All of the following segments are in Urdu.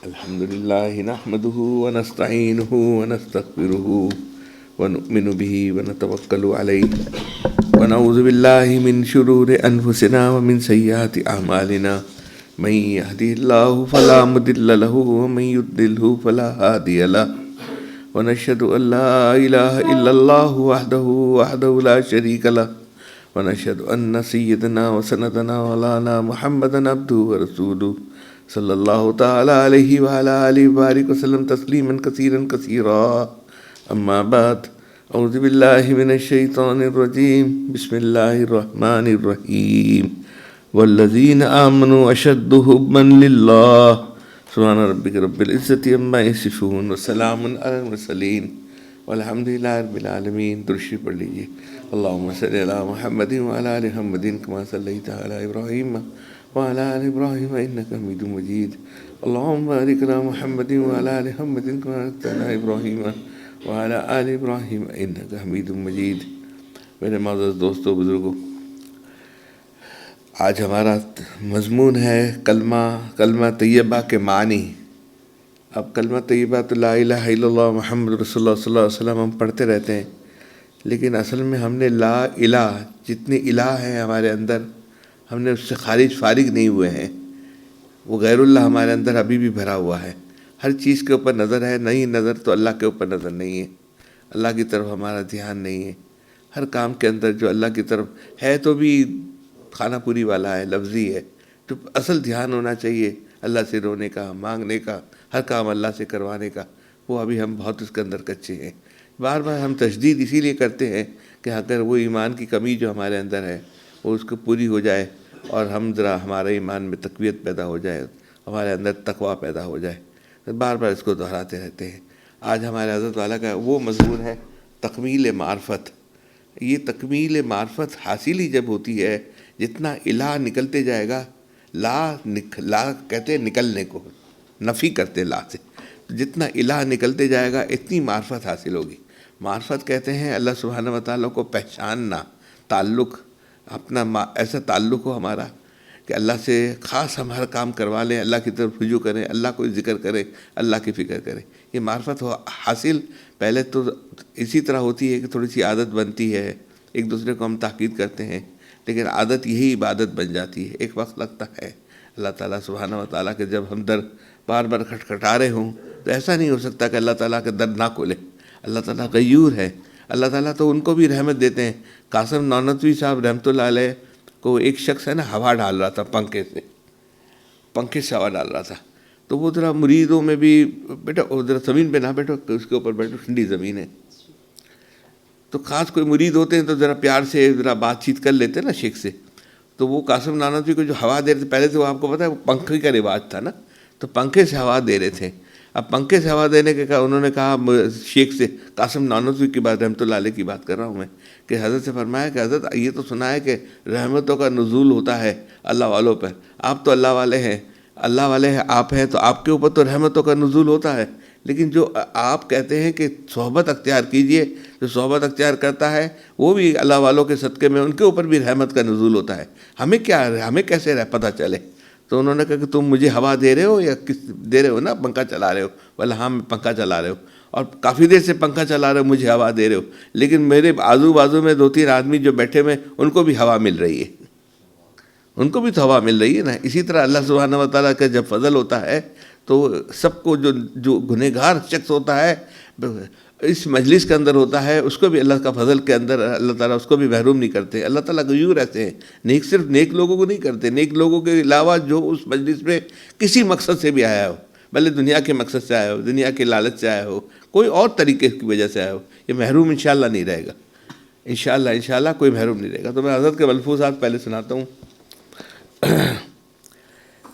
الحمد لله نحمده ونستعينه ونستغفره ونؤمن به ونتوكل عليه ونعوذ بالله من شرور أنفسنا ومن سيئات أعمالنا من يهده الله فلا مضل له ومن يضلل فلا هادي له ونشهد أن لا إله إلا الله وحده لا شريك له ونشهد أن سيدنا وسندنا مولانا محمدا عبده ورسوله صلی اللہ تعالی علیہ وعلی آلہ وبارک وسلم تسلیما کثیرا کثیرا اما بعد اعوذ باللہ من الشیطان الرجیم بسم اللہ الرحمن الرحیم والذین آمنوا اشد حبا للہ سبحان ربک رب العزت عما یصفون وسلام علی المرسلین والحمد للہ رب العالمین. درشی پڑھ لیجیے. اللہم صلی علی محمد وعلی آل محمد کما صلیت علی ابراہیم وعلى آل إبراهيم إنك حميد مجيد. اللهم بارك على محمد وعلى آل محمد كما باركت على إبراهيم وعلى آل إبراهيم إنك حميد مجيد. میرے معزز دوستو بزرگوں، آج ہمارا مضمون ہے کلمہ طیبہ کے معنی. اب کلمہ طیبہ تو لا الہ الا اللہ محمد رسول اللہ صلی اللہ علیہ وسلم ہم پڑھتے رہتے ہیں، لیکن اصل میں ہم نے لا الہ، جتنے الہ ہیں ہمارے اندر، ہم نے اس سے فارغ نہیں ہوئے ہیں. وہ غیر اللہ ہمارے اندر ابھی بھی بھرا ہوا ہے. ہر چیز کے اوپر نظر ہے، نہیں نظر تو اللہ کے اوپر نظر نہیں ہے. اللہ کی طرف ہمارا دھیان نہیں ہے. ہر کام کے اندر جو اللہ کی طرف ہے تو بھی خانہ پوری والا ہے، لفظی ہے. تو اصل دھیان ہونا چاہیے اللہ سے رونے کا، مانگنے کا، ہر کام اللہ سے کروانے کا. وہ ابھی ہم بہت اس کے اندر کچے ہیں. بار بار ہم تشدید اسی لیے کرتے ہیں کہ اگر وہ ایمان کی کمی جو ہمارے اندر ہے وہ اس کو پوری ہو جائے اور ہم ذرا ہمارے ایمان میں تقویت پیدا ہو جائے، ہمارے اندر تقویٰ پیدا ہو جائے. بار بار اس کو دہراتے رہتے ہیں. آج ہمارے حضرت والا کا وہ مضمون ہے تکمیل معرفت. یہ تکمیل معرفت حاصل ہی جب ہوتی ہے، جتنا الہ نکلتے جائے گا، لا کہتے ہیں نکلنے کو، نفی کرتے لا سے، جتنا الہ نکلتے جائے گا اتنی معرفت حاصل ہوگی. معرفت کہتے ہیں اللہ سبحانہ و تعالیٰ کو پہچاننا، تعلق، اپنا ایسا تعلق ہو ہمارا کہ اللہ سے خاص ہم ہر کام کروا لیں، اللہ کی طرف رجوع کریں، اللہ کو ذکر کریں، اللہ کی فکر کریں. یہ معرفت ہو حاصل پہلے تو اسی طرح ہوتی ہے کہ تھوڑی سی عادت بنتی ہے، ایک دوسرے کو ہم تاکید کرتے ہیں، لیکن عادت یہی عبادت بن جاتی ہے. ایک وقت لگتا ہے اللہ تعالیٰ سبحانہ و تعالیٰ کے جب ہم در بار بار کھٹکھٹا رہے ہوں تو ایسا نہیں ہو سکتا کہ اللہ تعالیٰ کے در نہ کھولے. اللہ تعالیٰ غیور ہے. اللہ تعالیٰ تو ان کو بھی رحمت دیتے ہیں. قاسم نانوتوی صاحب رحمۃ اللہ علیہ کو ایک شخص ہے نا ہوا ڈال رہا تھا، پنکھے سے ہوا ڈال رہا تھا. تو وہ ذرا مریدوں میں بھی، بیٹا ذرا زمین پہ نہ بیٹھو، اس کے اوپر بیٹھو، ٹھنڈی زمین ہے. تو خاص کوئی مرید ہوتے ہیں تو ذرا پیار سے ذرا بات چیت کر لیتے ہیں نا شیخ سے. تو وہ قاسم نانوتوی کو جو ہوا دے رہے تھے، پہلے تو آپ کو پتہ ہے وہ پنکھے کا رواج تھا نا، تو پنکھے سے ہوا دے رہے تھے. اب پنکھے سے ہوا دینے کے انہوں نے کہا شیخ سے، قاسم نانوتوی کی بات، رحمۃ اللہ علیہ کی بات کر رہا ہوں میں، کہ حضرت سے فرمایا کہ حضرت یہ تو سنا ہے کہ رحمتوں کا نزول ہوتا ہے اللہ والوں پر. آپ تو اللہ والے ہیں، آپ ہیں، تو آپ کے اوپر تو رحمتوں کا نزول ہوتا ہے. لیکن جو آپ کہتے ہیں کہ صحبت اختیار کیجئے، جو صحبت اختیار کرتا ہے وہ بھی اللہ والوں کے صدقے میں ان کے اوپر بھی رحمت کا نزول ہوتا ہے. ہمیں کیسے پتہ چلے؟ تو انہوں نے کہا کہ تم مجھے ہوا دے رہے ہو یا کس دے رہے ہو نا، پنکھا چلا رہے ہو؟ بولے ہاں میں پنکھا چلا رہے ہو، اور کافی دیر سے پنکھا چلا رہے ہو، مجھے ہوا دے رہے ہو، لیکن میرے آزو بازو میں 2-3 آدمی جو بیٹھے ہوئے ان کو بھی ہوا مل رہی ہے، ان کو بھی تو ہوا مل رہی ہے نا. اسی طرح اللہ سبحانہ و تعالیٰ کا جب فضل ہوتا ہے تو سب کو جو گنہگار شخص ہوتا ہے اس مجلس کے اندر ہوتا ہے، اس کو بھی اللہ کا فضل کے اندر اللہ تعالیٰ اس کو بھی محروم نہیں کرتے. اللہ تعالیٰ غیور رہتے ہیں. نیک صرف نیک لوگوں کو نہیں کرتے، نیک لوگوں کے علاوہ جو اس مجلس میں کسی مقصد سے بھی آیا ہو، بھلے دنیا کے مقصد سے آیا ہو، دنیا کے لالچ سے آیا ہو، کوئی اور طریقے کی وجہ سے آیا ہو، یہ محروم انشاءاللہ نہیں رہے گا. انشاءاللہ کوئی محروم نہیں رہے گا. تو میں حضرت کے ملفوظات پہلے سناتا ہوں.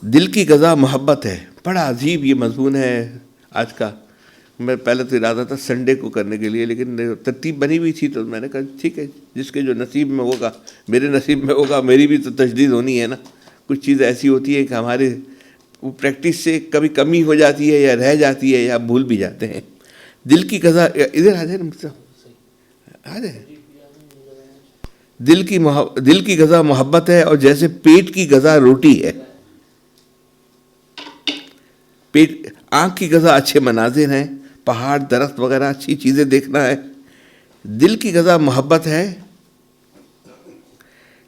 دل کی غذا محبت ہے. بڑا عجیب یہ مضمون ہے آج کا. میں پہلے تو ارادہ تھا سنڈے کو کرنے کے لیے، لیکن ترتیب بنی ہوئی تھی تو میں نے کہا ٹھیک ہے، جس کے جو نصیب میں ہوگا، میرے نصیب میں ہوگا. میری بھی تو تجدید ہونی ہے نا. کچھ چیز ایسی ہوتی ہے کہ ہمارے وہ پریکٹس سے کبھی کمی ہو جاتی ہے یا رہ جاتی ہے یا بھول بھی جاتے ہیں. دل کی غذا، ادھر آ جائے نا، آ جائے. دل کی غذا محبت ہے، اور جیسے پیٹ کی غذا روٹی ہے. پیٹ آنکھ کی غذا اچھے مناظر ہیں، پہاڑ درخت وغیرہ اچھی چیزیں دیکھنا ہے. دل کی غذا محبت ہے،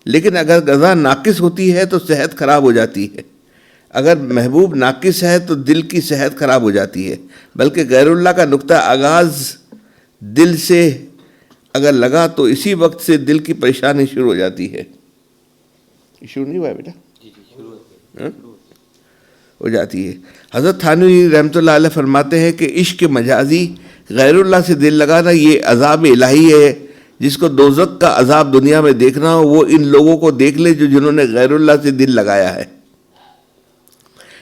لیکن اگر غذا ناقص ہوتی ہے تو صحت خراب ہو جاتی ہے. اگر محبوب ناقص ہے تو دل کی صحت خراب ہو جاتی ہے. بلکہ غیر اللہ کا نقطہ آغاز دل سے اگر لگا تو اسی وقت سے دل کی پریشانی شروع ہو جاتی ہے. شروع نہیں ہوا ہے بیٹا؟ ہو جاتی ہے. حضرت تھانوی رحمۃ اللہ علیہ فرماتے ہیں کہ عشق مجازی غیر اللہ سے دل لگانا یہ عذاب الہی ہے. جس کو دوزخ کا عذاب دنیا میں دیکھنا ہو وہ ان لوگوں کو دیکھ لے جنہوں نے غیر اللہ سے دل لگایا ہے.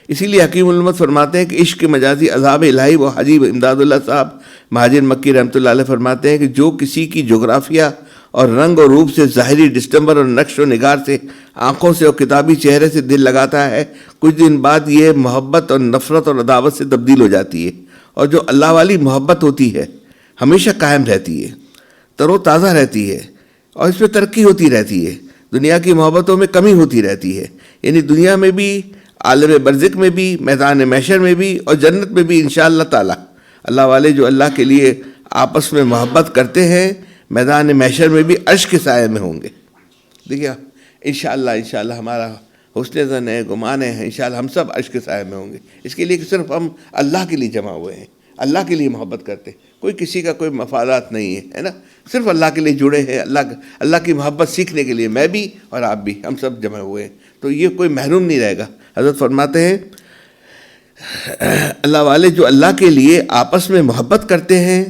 اسی لیے حکیم الامت فرماتے ہیں کہ عشق مجازی عذاب الہی. وہ حاجی امداد اللہ صاحب مہاجر مکی رحمۃ اللہ علیہ فرماتے ہیں کہ جو کسی کی جغرافیہ اور رنگ اور روپ سے ظاہری ڈسٹمبر اور نقش و نگار سے آنکھوں سے اور کتابی چہرے سے دل لگاتا ہے، کچھ دن بعد یہ محبت اور نفرت اور عداوت سے تبدیل ہو جاتی ہے. اور جو اللہ والی محبت ہوتی ہے ہمیشہ قائم رہتی ہے، تر و تازہ رہتی ہے، اور اس میں ترقی ہوتی رہتی ہے. دنیا کی محبتوں میں کمی ہوتی رہتی ہے. یعنی دنیا میں بھی، عالم برزخ میں بھی، میدان محشر میں بھی، اور جنت میں بھی انشاءاللہ تعالی. اللہ والے جو اللہ کے لیے آپس میں محبت کرتے ہیں میدان محشر میں بھی عرش کے سائے میں ہوں گے. دیکھیے انشاءاللہ ہمارا حسن ظن ہے، گمان ہے، انشاءاللہ ہم سب عرش کے سائے میں ہوں گے. اس کے لیے کہ صرف ہم اللہ کے لیے جمع ہوئے ہیں، اللہ کے لیے محبت کرتے ہیں. کوئی کسی کا کوئی مفادات نہیں ہے نا، صرف اللہ کے لیے جڑے ہیں. اللہ کی محبت سیکھنے کے لیے میں بھی اور آپ بھی، ہم سب جمع ہوئے ہیں. تو یہ کوئی محروم نہیں رہے گا. حضرت فرماتے ہیں اللہ والے جو اللہ کے لیے آپس میں محبت کرتے ہیں،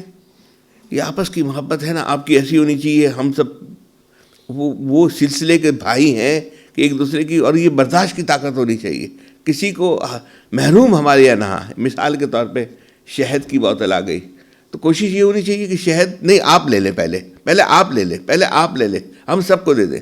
یہ آپس کی محبت ہے نا آپ کی ایسی ہونی چاہیے. ہم سب وہ سلسلے کے بھائی ہیں کہ ایک دوسرے کی، اور یہ برداشت کی طاقت ہونی چاہیے. کسی کو محروم ہمارے یہاں نہ ہے. مثال کے طور پہ شہد کی بوتل آ گئی تو کوشش یہ ہونی چاہیے کہ شہد نہیں آپ لے لیں، پہلے آپ لے لیں، ہم سب کو دے دیں.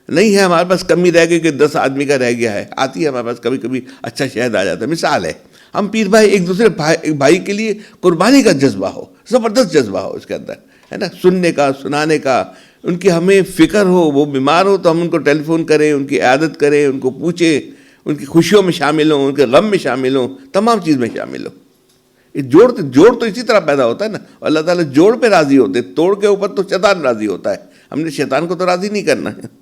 نہیں ہے ہمارے پاس، کمی رہ گئی کہ 10 آدمی کا رہ گیا ہے، آتی ہے ہمارے پاس کبھی کبھی اچھا شہد آ جاتا ہے. مثال ہے، ہم پیر بھائی ایک دوسرے بھائی کے لیے قربانی کا جذبہ ہو، زبردست جذبہ ہو اس کے اندر، ہے نا، سننے کا، سنانے کا. ان کی ہمیں فکر ہو، وہ بیمار ہو تو ہم ان کو ٹیلی فون کریں، ان کی عیادت کریں، ان کو پوچھیں، ان کی خوشیوں میں شامل ہوں، ان کے غم میں شامل ہوں، تمام چیز میں شامل ہوں. جوڑ تو اسی طرح پیدا ہوتا ہے نا. اللہ تعالیٰ جوڑ پہ راضی ہوتے، توڑ کے اوپر تو شیطان راضی ہوتا ہے. ہم نے شیطان کو تو راضی نہیں کرنا ہے.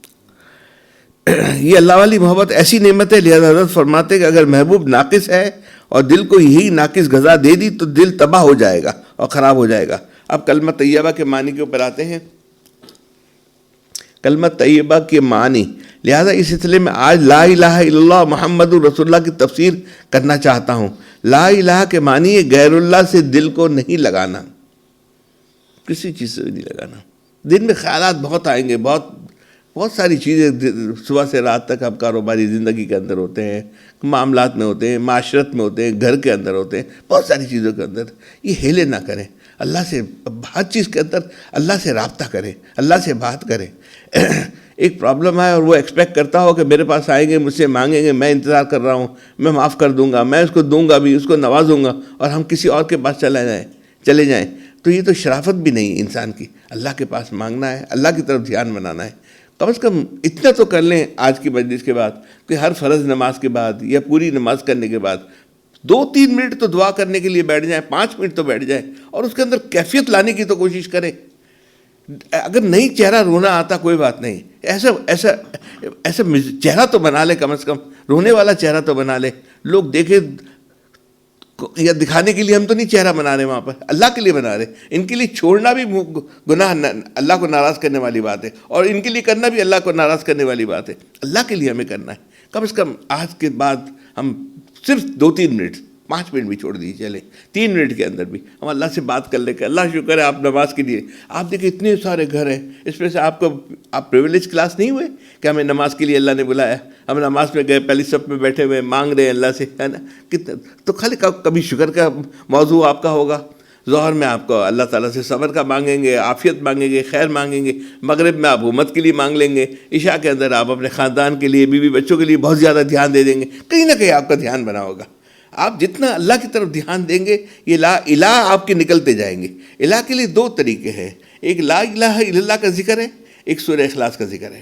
یہ اللہ والی محبت ایسی نعمت ہے. لہذا حضرت فرماتے کہ اگر محبوب ناقص ہے اور دل کو یہی ناقص غذا دے دی تو دل تباہ ہو جائے گا اور خراب ہو جائے گا. اب کلمہ طیبہ کے معنی کے اوپر آتے ہیں. کلمہ طیبہ کے معنی، لہذا اس سلسلے میں آج لا الہ الا اللہ محمد رسول اللہ کی تفسیر کرنا چاہتا ہوں. لا الہ کے معنی ہے غیر اللہ سے دل کو نہیں لگانا، کسی چیز سے نہیں لگانا. دن میں خیالات بہت آئیں گے، بہت ساری چیزیں صبح سے رات تک ہم کاروباری زندگی کے اندر ہوتے ہیں، معاملات میں ہوتے ہیں، معاشرت میں ہوتے ہیں، گھر کے اندر ہوتے ہیں، بہت ساری چیزوں کے اندر. یہ ہیلے نہ کریں. اللہ سے ہر چیز کے اندر اللہ سے رابطہ کریں، اللہ سے بات کریں. ایک پرابلم ہے اور وہ ایکسپیکٹ کرتا ہو کہ میرے پاس آئیں گے، مجھ سے مانگیں گے، میں انتظار کر رہا ہوں، میں معاف کر دوں گا، میں اس کو دوں گا بھی، اس کو نوازوں گا، اور ہم کسی اور کے پاس چلے جائیں تو یہ تو شرافت بھی نہیں انسان کی. اللہ کے پاس مانگنا ہے، اللہ کی طرف دھیان بنانا ہے. کم از کم اتنا تو کر لیں آج کی مجلس کے بعد کہ ہر فرض نماز کے بعد یا پوری نماز کرنے کے بعد 2-3 منٹ تو دعا کرنے کے لیے بیٹھ جائیں، 5 منٹ تو بیٹھ جائیں، اور اس کے اندر کیفیت لانے کی تو کوشش کریں. اگر نہیں چہرہ رونا آتا کوئی بات نہیں، ایسا چہرہ تو بنا لے، کم از کم رونے والا چہرہ تو بنا لے. لوگ دیکھیں یا دکھانے کے لیے ہم تو نہیں چہرہ بنا رہے، وہاں پر اللہ کے لیے بنا رہے. ان کے لیے چھوڑنا بھی گناہ، اللہ کو ناراض کرنے والی بات ہے، اور ان کے لیے کرنا بھی اللہ کو ناراض کرنے والی بات ہے. اللہ کے لیے ہمیں کرنا ہے. کم از کم آج کے بعد ہم صرف 2-3 منٹ، 5 منٹ بھی چھوڑ دیجیے، چلے 3 منٹ کے اندر بھی ہم اللہ سے بات کر لیں کہ اللہ شکر ہے آپ نماز کے لیے. آپ دیکھیں اتنے سارے گھر ہیں، اس میں سے آپ پریویلیج کلاس نہیں ہوئے کہ ہمیں نماز کے لیے اللہ نے بلایا، ہم نماز میں گئے، پہلی صف میں بیٹھے ہوئے مانگ رہے ہیں اللہ سے، ہے نا. تو خالی کبھی شکر کا موضوع آپ کا ہوگا. ظہر میں آپ کو اللہ تعالیٰ سے صبر کا مانگیں گے، عافیت مانگیں گے، خیر مانگیں گے. مغرب میں آپ امت کے لیے مانگ لیں گے. عشاء کے اندر آپ اپنے خاندان کے لیے، بیوی بچوں کے لیے بہت زیادہ دھیان دے دیں گے. کہیں نہ کہیں آپ کا دھیان بنا ہوگا. آپ جتنا اللہ کی طرف دھیان دیں گے، یہ لا الہ آپ کے نکلتے جائیں گے. الہ کے لیے 2 طریقے ہیں، ایک لا الہ الا اللہ کا ذکر ہے، ایک سورہ اخلاص کا ذکر ہے.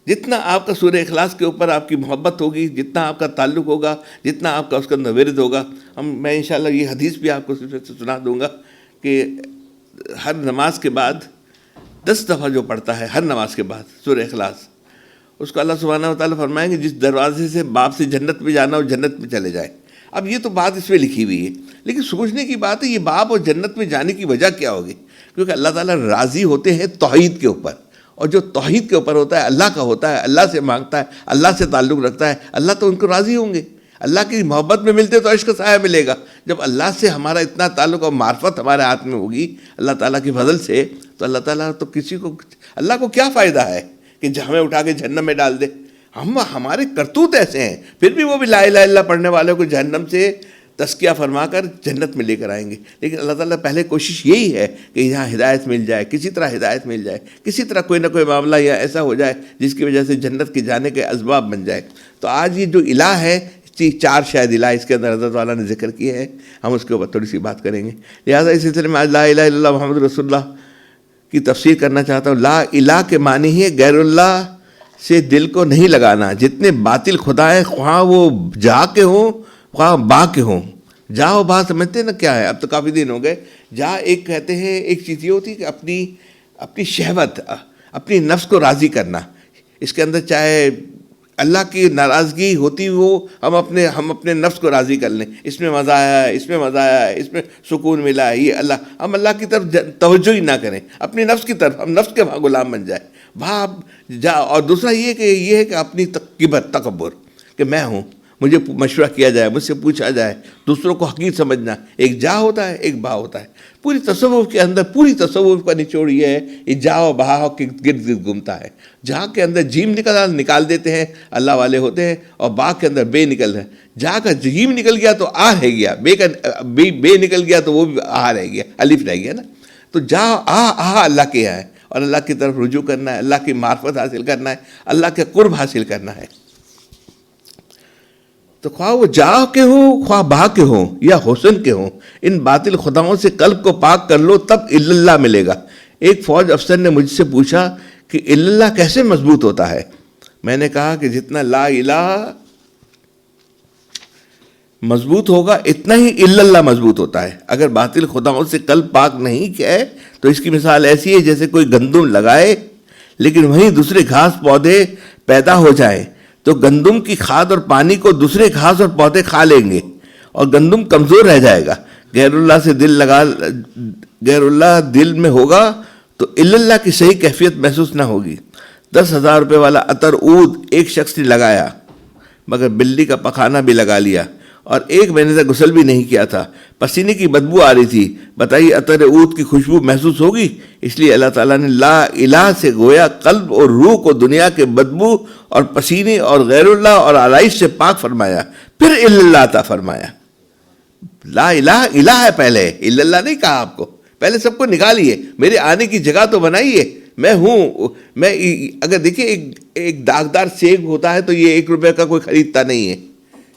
جتنا آپ کا سورہ اخلاص کے اوپر آپ کی محبت ہوگی، جتنا آپ کا تعلق ہوگا، جتنا آپ کا اس کا اندر ورد ہوگا. میں انشاءاللہ یہ حدیث بھی آپ کو صرف سے سنا دوں گا کہ ہر نماز کے بعد 10 دفعہ جو پڑھتا ہے ہر نماز کے بعد سورہ اخلاص، اس کو اللہ سبحانہ و تعالیٰ فرمائیں گے جس دروازے سے باپ سے جنت میں جانا ہو جنت میں چلے جائے. اب یہ تو بات اس میں لکھی ہوئی ہے، لیکن سوچنے کی بات ہے یہ باپ اور جنت میں جانے کی وجہ کیا ہوگی؟ کیونکہ اللہ تعالیٰ راضی ہوتے ہیں توحید کے اوپر، اور جو توحید کے اوپر ہوتا ہے اللہ کا ہوتا ہے، اللہ سے مانگتا ہے، اللہ سے تعلق رکھتا ہے، اللہ تو ان کو راضی ہوں گے. اللہ کی محبت میں ملتے تو عرش کا سایہ ملے گا. جب اللہ سے ہمارا اتنا تعلق اور معرفت ہمارے ہاتھ میں ہوگی اللہ تعالیٰ کی فضل سے، تو اللہ تعالیٰ تو کسی کو، اللہ کو کیا فائدہ ہے کہ ہمیں اٹھا کے جہنم میں ڈال دے؟ ہمارے کرتوت ایسے ہیں، پھر بھی وہ بھی لا الہ الا اللہ پڑھنے والوں کو جہنم سے تزکیہ فرما کر جنت میں لے کر آئیں گے. لیکن اللہ تعالیٰ پہلے کوشش یہی ہے کہ یہاں ہدایت مل جائے، کسی طرح ہدایت مل جائے، کسی طرح کوئی نہ کوئی معاملہ یا ایسا ہو جائے جس کی وجہ سے جنت کے جانے کے اسباب بن جائے. تو آج یہ جو الہ ہے، 4 شاید الہ اس کے اندر حضرت والا نے ذکر کیے ہیں، ہم اس کے اوپر تھوڑی سی بات کریں گے. لہٰذا اس سلسلے میں آج لا الہ الا اللہ محمد رسول اللہ کی تفسیر کرنا چاہتا ہوں. لا الہ کے معنی ہے غیر اللہ سے دل کو نہیں لگانا. جتنے باطل خدا ہیں، خواہ وہ جا کے ہوں خواہ با کے ہوں. جا و با سمجھتے ہیں نا کیا ہے؟ اب تو کافی دن ہو گئے. جا ایک کہتے ہیں، ایک چیز یہ ہوتی ہے کہ اپنی شہوت، اپنی نفس کو راضی کرنا. اس کے اندر چاہے اللہ کی ناراضگی ہوتی ہو، ہم اپنے نفس کو راضی کر لیں، اس میں مزہ آیا ہے، اس میں مزہ آیا ہے، اس میں سکون ملا ہے، یہ ہم اللہ کی طرف توجہ ہی نہ کریں، اپنی نفس کی طرف، ہم نفس کے وہاں غلام بن جائیں. وہاں جا. اور دوسرا یہ ہے کہ اپنی تکبر کہ میں ہوں، مجھے مشورہ کیا جائے، مجھ سے پوچھا جائے، دوسروں کو حقیر سمجھنا. ایک جا ہوتا ہے، ایک با ہوتا ہے. پوری تصوف کے اندر، پوری تصوف کا نچوڑ یہ ہے، یہ جا و بہا کے گرد گرد گھومتا ہے. جا کے اندر جیم نکال دیتے ہیں اللہ والے ہوتے ہیں، اور با کے اندر بے نکل رہے ہیں. جا کا جیم نکل گیا تو آ رہ گیا، بے نکل گیا تو وہ بھی آ رہ گیا، الف رہ گیا نا. تو جا اللہ کے یہاں ہے، اور اللہ کی طرف رجوع کرنا ہے، اللہ کی معرفت حاصل کرنا ہے، اللہ کے قرب حاصل کرنا ہے. تو خواہ وہ جا کے ہوں خواہ بہا کے ہوں یا حسن کے ہوں، ان باطل خداؤں سے قلب کو پاک کر لو تب اللہ ملے گا. ایک فوج افسر نے مجھ سے پوچھا کہ اللہ کیسے مضبوط ہوتا ہے؟ میں نے کہا کہ جتنا لا الہ مضبوط ہوگا اتنا ہی اللہ مضبوط ہوتا ہے. اگر باطل خداؤں سے قلب پاک نہیں کیا ہے تو اس کی مثال ایسی ہے جیسے کوئی گندم لگائے لیکن وہیں دوسرے گھاس پودے پیدا ہو جائیں تو گندم کی کھاد اور پانی کو دوسرے گھاس اور پودے کھا لیں گے اور گندم کمزور رہ جائے گا. غیر اللہ دل میں ہوگا تو اللہ کی صحیح کیفیت محسوس نہ ہوگی. 10,000 روپے والا عطر عود ایک شخص نے لگایا مگر بلی کا پخانہ بھی لگا لیا اور 1 مہینے سے غسل بھی نہیں کیا تھا. پسینے کی بدبو آ رہی تھی. بتائیے عطر عود کی خوشبو محسوس ہوگی؟ اس لیے اللہ تعالیٰ نے لا الہ سے گویا قلب اور روح کو دنیا کے بدبو اور پسینے اور غیر اللہ اور آلائش سے پاک فرمایا، پھر اللہ عطا فرمایا. لا الہ الہ ہے پہلے، اللہ نہیں کہا آپ کو. پہلے سب کو نکالیے، میرے آنے کی جگہ تو بنائیے. میں ہوں. میں اگر دیکھیے ایک داغدار سیب ہوتا ہے تو یہ 1 روپے کا کوئی خریدتا نہیں ہے.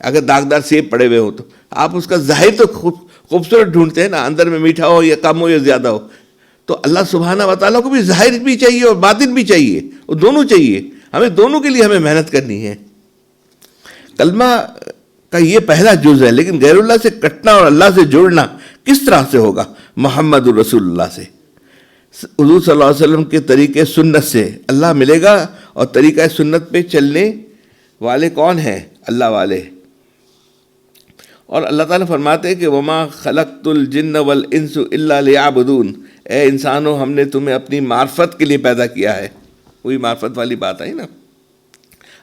اگر داغدار سیب پڑے ہوئے ہو تو آپ اس کا ظاہر تو خوبصورت ڈھونڈتے ہیں نا، اندر میں میٹھا ہو یا کم ہو یا زیادہ ہو. تو اللہ سبحانہ و تعالیٰ کو بھی ظاہر بھی چاہیے اور باطن بھی چاہیے، اور دونوں چاہیے. ہمیں دونوں کے لیے ہمیں محنت کرنی ہے. کلمہ کا یہ پہلا جز ہے، لیکن غیر اللہ سے کٹنا اور اللہ سے جڑنا کس طرح سے ہوگا؟ محمد رسول اللہ سے، حضور صلی اللہ علیہ وسلم کے طریقے سنت سے اللہ ملے گا. اور طریقہ سنت پہ چلنے والے کون ہیں؟ اللہ والے. اور اللہ تعالیٰ فرماتے ہیں کہ وما خلقت الجن والانس الا لیعبدون. اے انسانوں، ہم نے تمہیں اپنی معرفت کے لیے پیدا کیا ہے. وہی معرفت والی بات ہے نا،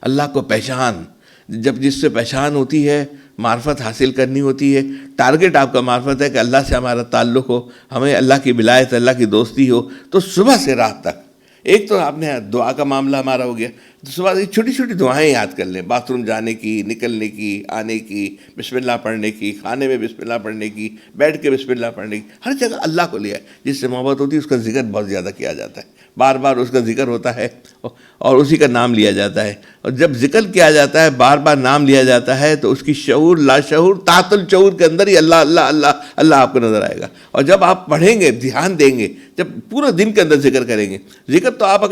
اللہ کو پہچان. جب جس سے پہچان ہوتی ہے معرفت حاصل کرنی ہوتی ہے. ٹارگٹ آپ کا معرفت ہے کہ اللہ سے ہمارا تعلق ہو، ہمیں اللہ کی ولایت، اللہ کی دوستی ہو. تو صبح سے رات تک ایک تو آپ نے دعا کا معاملہ ہمارا ہو گیا. تو صبح سے چھوٹی چھوٹی دعائیں یاد کر لیں، باتھ روم جانے کی، نکلنے کی، آنے کی، بسم اللہ پڑھنے کی، کھانے میں بسم اللہ پڑھنے کی، بیٹھ کے بسم اللہ پڑھنے کی. ہر جگہ اللہ کو لیا ہے. جس سے محبت ہوتی ہے اس کا ذکر بہت زیادہ کیا جاتا ہے، بار بار اس کا ذکر ہوتا ہے اور اسی کا نام لیا جاتا ہے. اور جب ذکر کیا جاتا ہے، بار بار نام لیا جاتا ہے، تو اس کی شعور لاشعور تحت الشعور کے اندر ہی اللہ اللہ اللہ اللہ آپ کو نظر آئے گا. اور جب آپ پڑھیں گے، دھیان دیں گے، جب پورا دن کے اندر ذکر کریں گے. ذکر تو آپ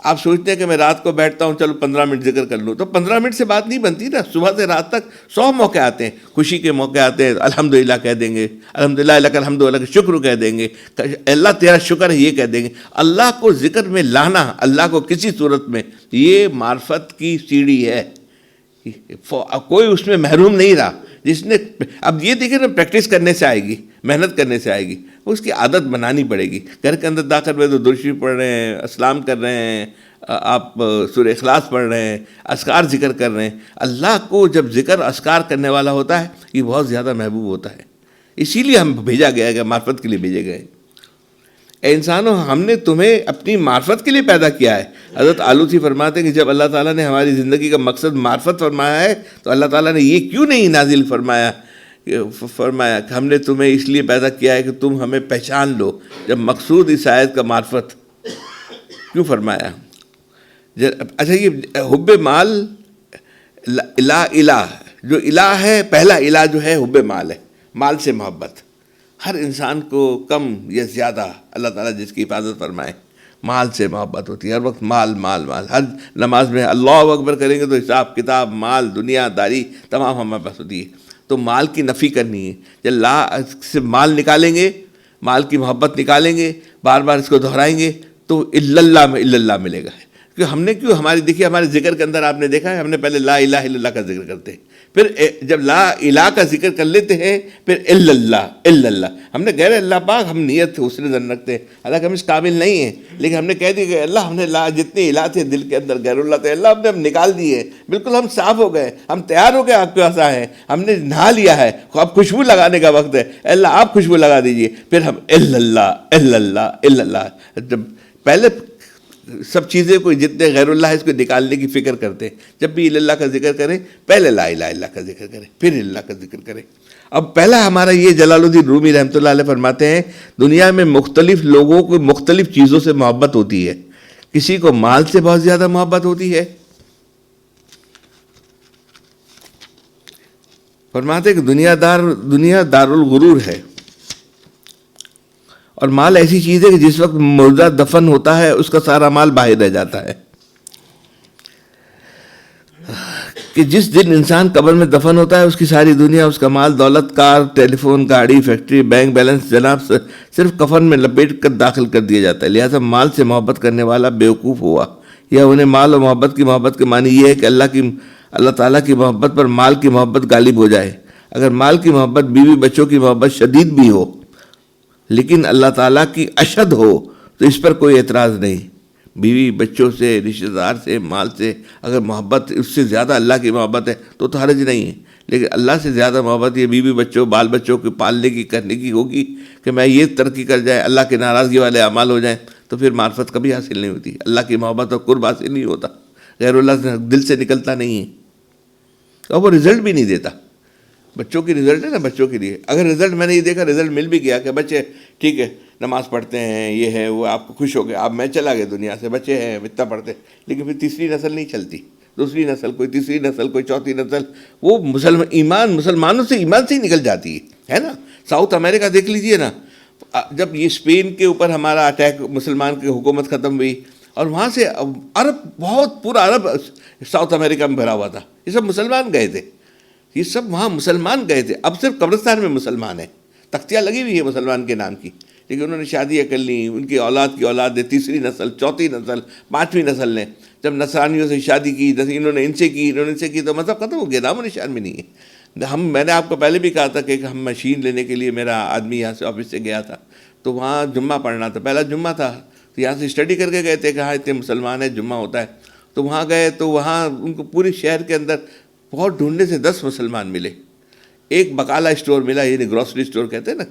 آپ سوچتے ہیں کہ میں رات کو بیٹھتا ہوں چلو 15 منٹ ذکر کر لوں، تو 15 منٹ سے بات نہیں بنتی نا. صبح سے رات تک 100 موقع آتے ہیں، خوشی کے موقع آتے ہیں، الحمدللہ کہہ دیں گے، الحمدللہ لک الحمد لک شکر کہہ دیں گے، اللہ تیرا شکر ہے یہ کہہ دیں گے. اللہ کو ذکر میں لانا، اللہ کو کسی صورت میں، یہ معرفت کی سیڑھی ہے. کوئی اس میں محروم نہیں رہا. جس نے اب یہ دیکھیں نا، پریکٹس کرنے سے آئے گی، محنت کرنے سے آئے گی، اس کی عادت بنانی پڑے گی. گھر کے اندر داخل ہوئے تو درود شریف پڑھ رہے ہیں، اسلام کر رہے ہیں، آپ سورہ اخلاص پڑھ رہے ہیں، اذکار ذکر کر رہے ہیں. اللہ کو جب ذکر اذکار کرنے والا ہوتا ہے یہ بہت زیادہ محبوب ہوتا ہے. اسی لیے ہم بھیجا گیا ہے کہ معرفت کے لیے بھیجے گئے. اے انسانوں، ہم نے تمہیں اپنی معرفت کے لیے پیدا کیا ہے. حضرت آلوسی فرماتے ہیں کہ جب اللہ تعالیٰ نے ہماری زندگی کا مقصد معرفت فرمایا ہے تو اللہ تعالیٰ نے یہ کیوں نہیں نازل فرمایا کہ ہم نے تمہیں اس لیے پیدا کیا ہے کہ تم ہمیں پہچان لو. جب مقصود اس آیت کا معرفت کیوں فرمایا؟ اچھا، یہ حب مال الہ جو الہ ہے، پہلا الہ جو ہے حب مال ہے، مال سے محبت. ہر انسان کو کم یا زیادہ اللہ تعالیٰ جس کی حفاظت فرمائے، مال سے محبت ہوتی ہے. ہر وقت مال مال مال. ہر نماز میں اللہ اکبر کریں گے تو حساب کتاب، مال، دنیا داری تمام ہمارے پاس ہوتی ہے. تو مال کی نفی کرنی ہے. جب لا سے مال نکالیں گے، مال کی محبت نکالیں گے، بار بار اس کو دہرائیں گے تو اللہ میں اللہ ملے گا. کیونکہ ہم نے ہماری دیکھیے ہمارے ذکر کے اندر آپ نے دیکھا ہے، ہم نے پہلے لا الہ الا اللہ کا ذکر کرتے ہیں، پھر جب لا الہ کا ذکر کر لیتے ہیں پھر اللہ. ہم نے غیر اللہ پاک، ہم نیت حسن ظن رکھتے ہیں، حالانکہ ہم اس قابل نہیں ہیں، لیکن ہم نے کہہ دیا کہ اللہ، ہم نے جتنے الہ تھے دل کے اندر غیر اللہ تھے، اللہ ہم نکال دیے، بالکل ہم صاف ہو گئے، ہم تیار ہو گئے آپ کے پاس آئے ہیں، ہم نے نہا لیا ہے، اب خوشبو لگانے کا وقت ہے. اللہ آپ خوشبو لگا دیجئے. پھر ہم اللہ. جب پہلے سب چیزیں کو جتنے غیر اللہ ہے اس کو نکالنے کی فکر کرتے ہیں. جب بھی اللہ کا ذکر کریں پہلے لا الہ الا اللہ کا ذکر کریں، پھر اللہ کا ذکر کریں. اب پہلا ہمارا یہ جلال الدین رومی رحمۃ اللہ علیہ فرماتے ہیں دنیا میں مختلف لوگوں کو مختلف چیزوں سے محبت ہوتی ہے. کسی کو مال سے بہت زیادہ محبت ہوتی ہے. فرماتے ہیں کہ دنیا دار الغرور ہے، اور مال ایسی چیز ہے کہ جس وقت مردہ دفن ہوتا ہے اس کا سارا مال باہر رہ جاتا ہے. کہ جس دن انسان قبر میں دفن ہوتا ہے اس کی ساری دنیا، اس کا مال، دولت، کار، ٹیلی فون، گاڑی، فیکٹری، بینک بیلنس جناب صرف کفن میں لپیٹ کر داخل کر دیا جاتا ہے. لہٰذا مال سے محبت کرنے والا بیوقوف ہوا. یا انہیں مال اور محبت کے معنی یہ ہے کہ اللہ تعالیٰ کی محبت پر مال کی محبت غالب ہو جائے. اگر مال کی محبت بیوی بچوں کی محبت شدید بھی ہو لیکن اللہ تعالیٰ کی اشد ہو تو اس پر کوئی اعتراض نہیں. بیوی بچوں سے، رشتہ دار سے، مال سے اگر محبت اس سے زیادہ اللہ کی محبت ہے تو حرج نہیں ہے. لیکن اللہ سے زیادہ محبت یہ بیوی بچوں، بال بچوں کے پالنے کی، کرنے کی ہوگی کہ میں یہ ترقی کر جائے، اللہ کی ناراضگی والے اعمال ہو جائیں، تو پھر معرفت کبھی حاصل نہیں ہوتی. اللہ کی محبت اور قرب حاصل نہیں ہوتا، غیر اللہ سے دل سے نکلتا نہیں ہے اور وہ رزلٹ بھی نہیں دیتا. بچوں کی رزلٹ ہے نا، بچوں کے لیے اگر رزلٹ میں نے یہ دیکھا رزلٹ مل بھی گیا کہ بچے ٹھیک ہے نماز پڑھتے ہیں، یہ ہے وہ، آپ کو خوش ہو گئے، آپ میں چلا گیا دنیا سے، بچے ہیں اتنا پڑھتے، لیکن پھر تیسری نسل نہیں چلتی، دوسری نسل، کوئی تیسری نسل، کوئی چوتھی نسل، وہ مسلمانوں سے ایمان سے ہی نکل جاتی ہے نا. ساؤتھ امریکہ دیکھ لیجئے نا، جب یہ اسپین کے اوپر ہمارا اٹیک، مسلمان کی حکومت ختم ہوئی اور وہاں سے عرب، بہت پورا عرب ساؤتھ امریکہ میں بھرا ہوا تھا، یہ سب مسلمان گئے تھے، یہ سب وہاں مسلمان گئے تھے. اب صرف قبرستان میں مسلمان ہیں، تختیاں لگی ہوئی ہے مسلمان کے نام کی، لیکن انہوں نے شادیاں کر لیں، ان کی اولاد کی اولاد ہے، تیسری نسل، چوتھی نسل، پانچویں نسل نے جب نصرانیوں سے شادی کی، انہوں نے ان سے کی، انہوں نے ان سے کی، تو مذہب ختم ہو گیا، نام و نشان بھی نہیں ہے. میں نے آپ کو پہلے بھی کہا تھا کہ ہم مشین لینے کے لیے، میرا آدمی یہاں سے آفس سے گیا تھا تو وہاں جمعہ پڑھنا تھا، پہلا جمعہ تھا، تو یہاں سے اسٹڈی کر کے گئے تھے کہ ہاں اتنے مسلمان ہیں، جمعہ ہوتا ہے. تو وہاں گئے تو وہاں ان کو پورے شہر کے اندر بہت ڈھونڈنے سے 10 مسلمان ملے. ایک بقالہ اسٹور ملا، یعنی گروسری اسٹور کہتے ہیں نا،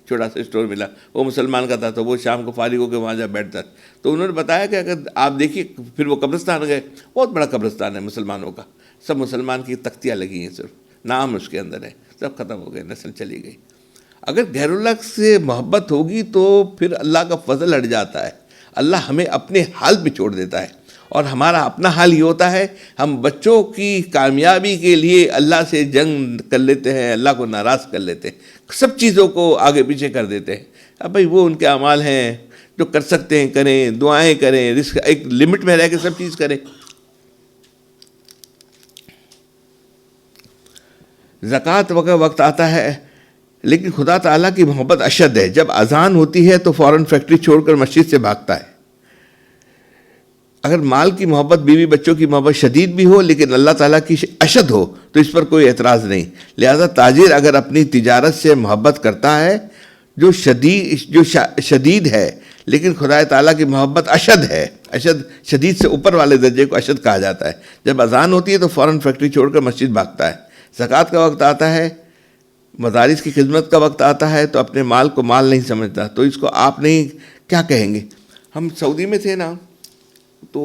چھوٹا سا اسٹور ملا، وہ مسلمان کا تھا، تو وہ شام کو فارغ ہو کے وہاں جا بیٹھتا. تو انہوں نے بتایا کہ اگر آپ دیکھیے، پھر وہ قبرستان گئے، بہت بڑا قبرستان ہے مسلمانوں کا، سب مسلمان کی تختیاں لگی ہیں، صرف نام اس کے اندر ہے، سب ختم ہو گئے، نسل چلی گئی. اگر غیر اللہ سے محبت ہوگی تو پھر اللہ کا فضل ہٹ جاتا ہے، اللہ ہمیں اپنے حال پہ چھوڑ دیتا ہے. اور ہمارا اپنا حال یہ ہوتا ہے، ہم بچوں کی کامیابی کے لیے اللہ سے جنگ کر لیتے ہیں، اللہ کو ناراض کر لیتے ہیں، سب چیزوں کو آگے پیچھے کر دیتے ہیں. اب بھائی وہ ان کے اعمال ہیں، جو کر سکتے ہیں کریں, دعائیں کریں, رزق ایک لمٹ میں رہ کے سب چیز کریں. زکوٰۃ وقت آتا ہے, لیکن خدا تعالیٰ کی محبت اشد ہے. جب اذان ہوتی ہے تو فوراً فیکٹری چھوڑ کر مسجد سے بھاگتا ہے. اگر مال کی محبت, بیوی بچوں کی محبت شدید بھی ہو لیکن اللہ تعالیٰ کی اشد ہو تو اس پر کوئی اعتراض نہیں. لہذا تاجر اگر اپنی تجارت سے محبت کرتا ہے جو شدید ہے, لیکن خدا تعالیٰ کی محبت اشد ہے, شدید سے اوپر والے درجے کو اشد کہا جاتا ہے. جب اذان ہوتی ہے تو فوراً فیکٹری چھوڑ کر مسجد بھاگتا ہے. زکوٰۃ کا وقت آتا ہے, مدارس کی خدمت کا وقت آتا ہے تو اپنے مال کو مال نہیں سمجھتا. تو اس کو آپ نہیں کیا کہیں گے. ہم سعودی میں تھے نا, تو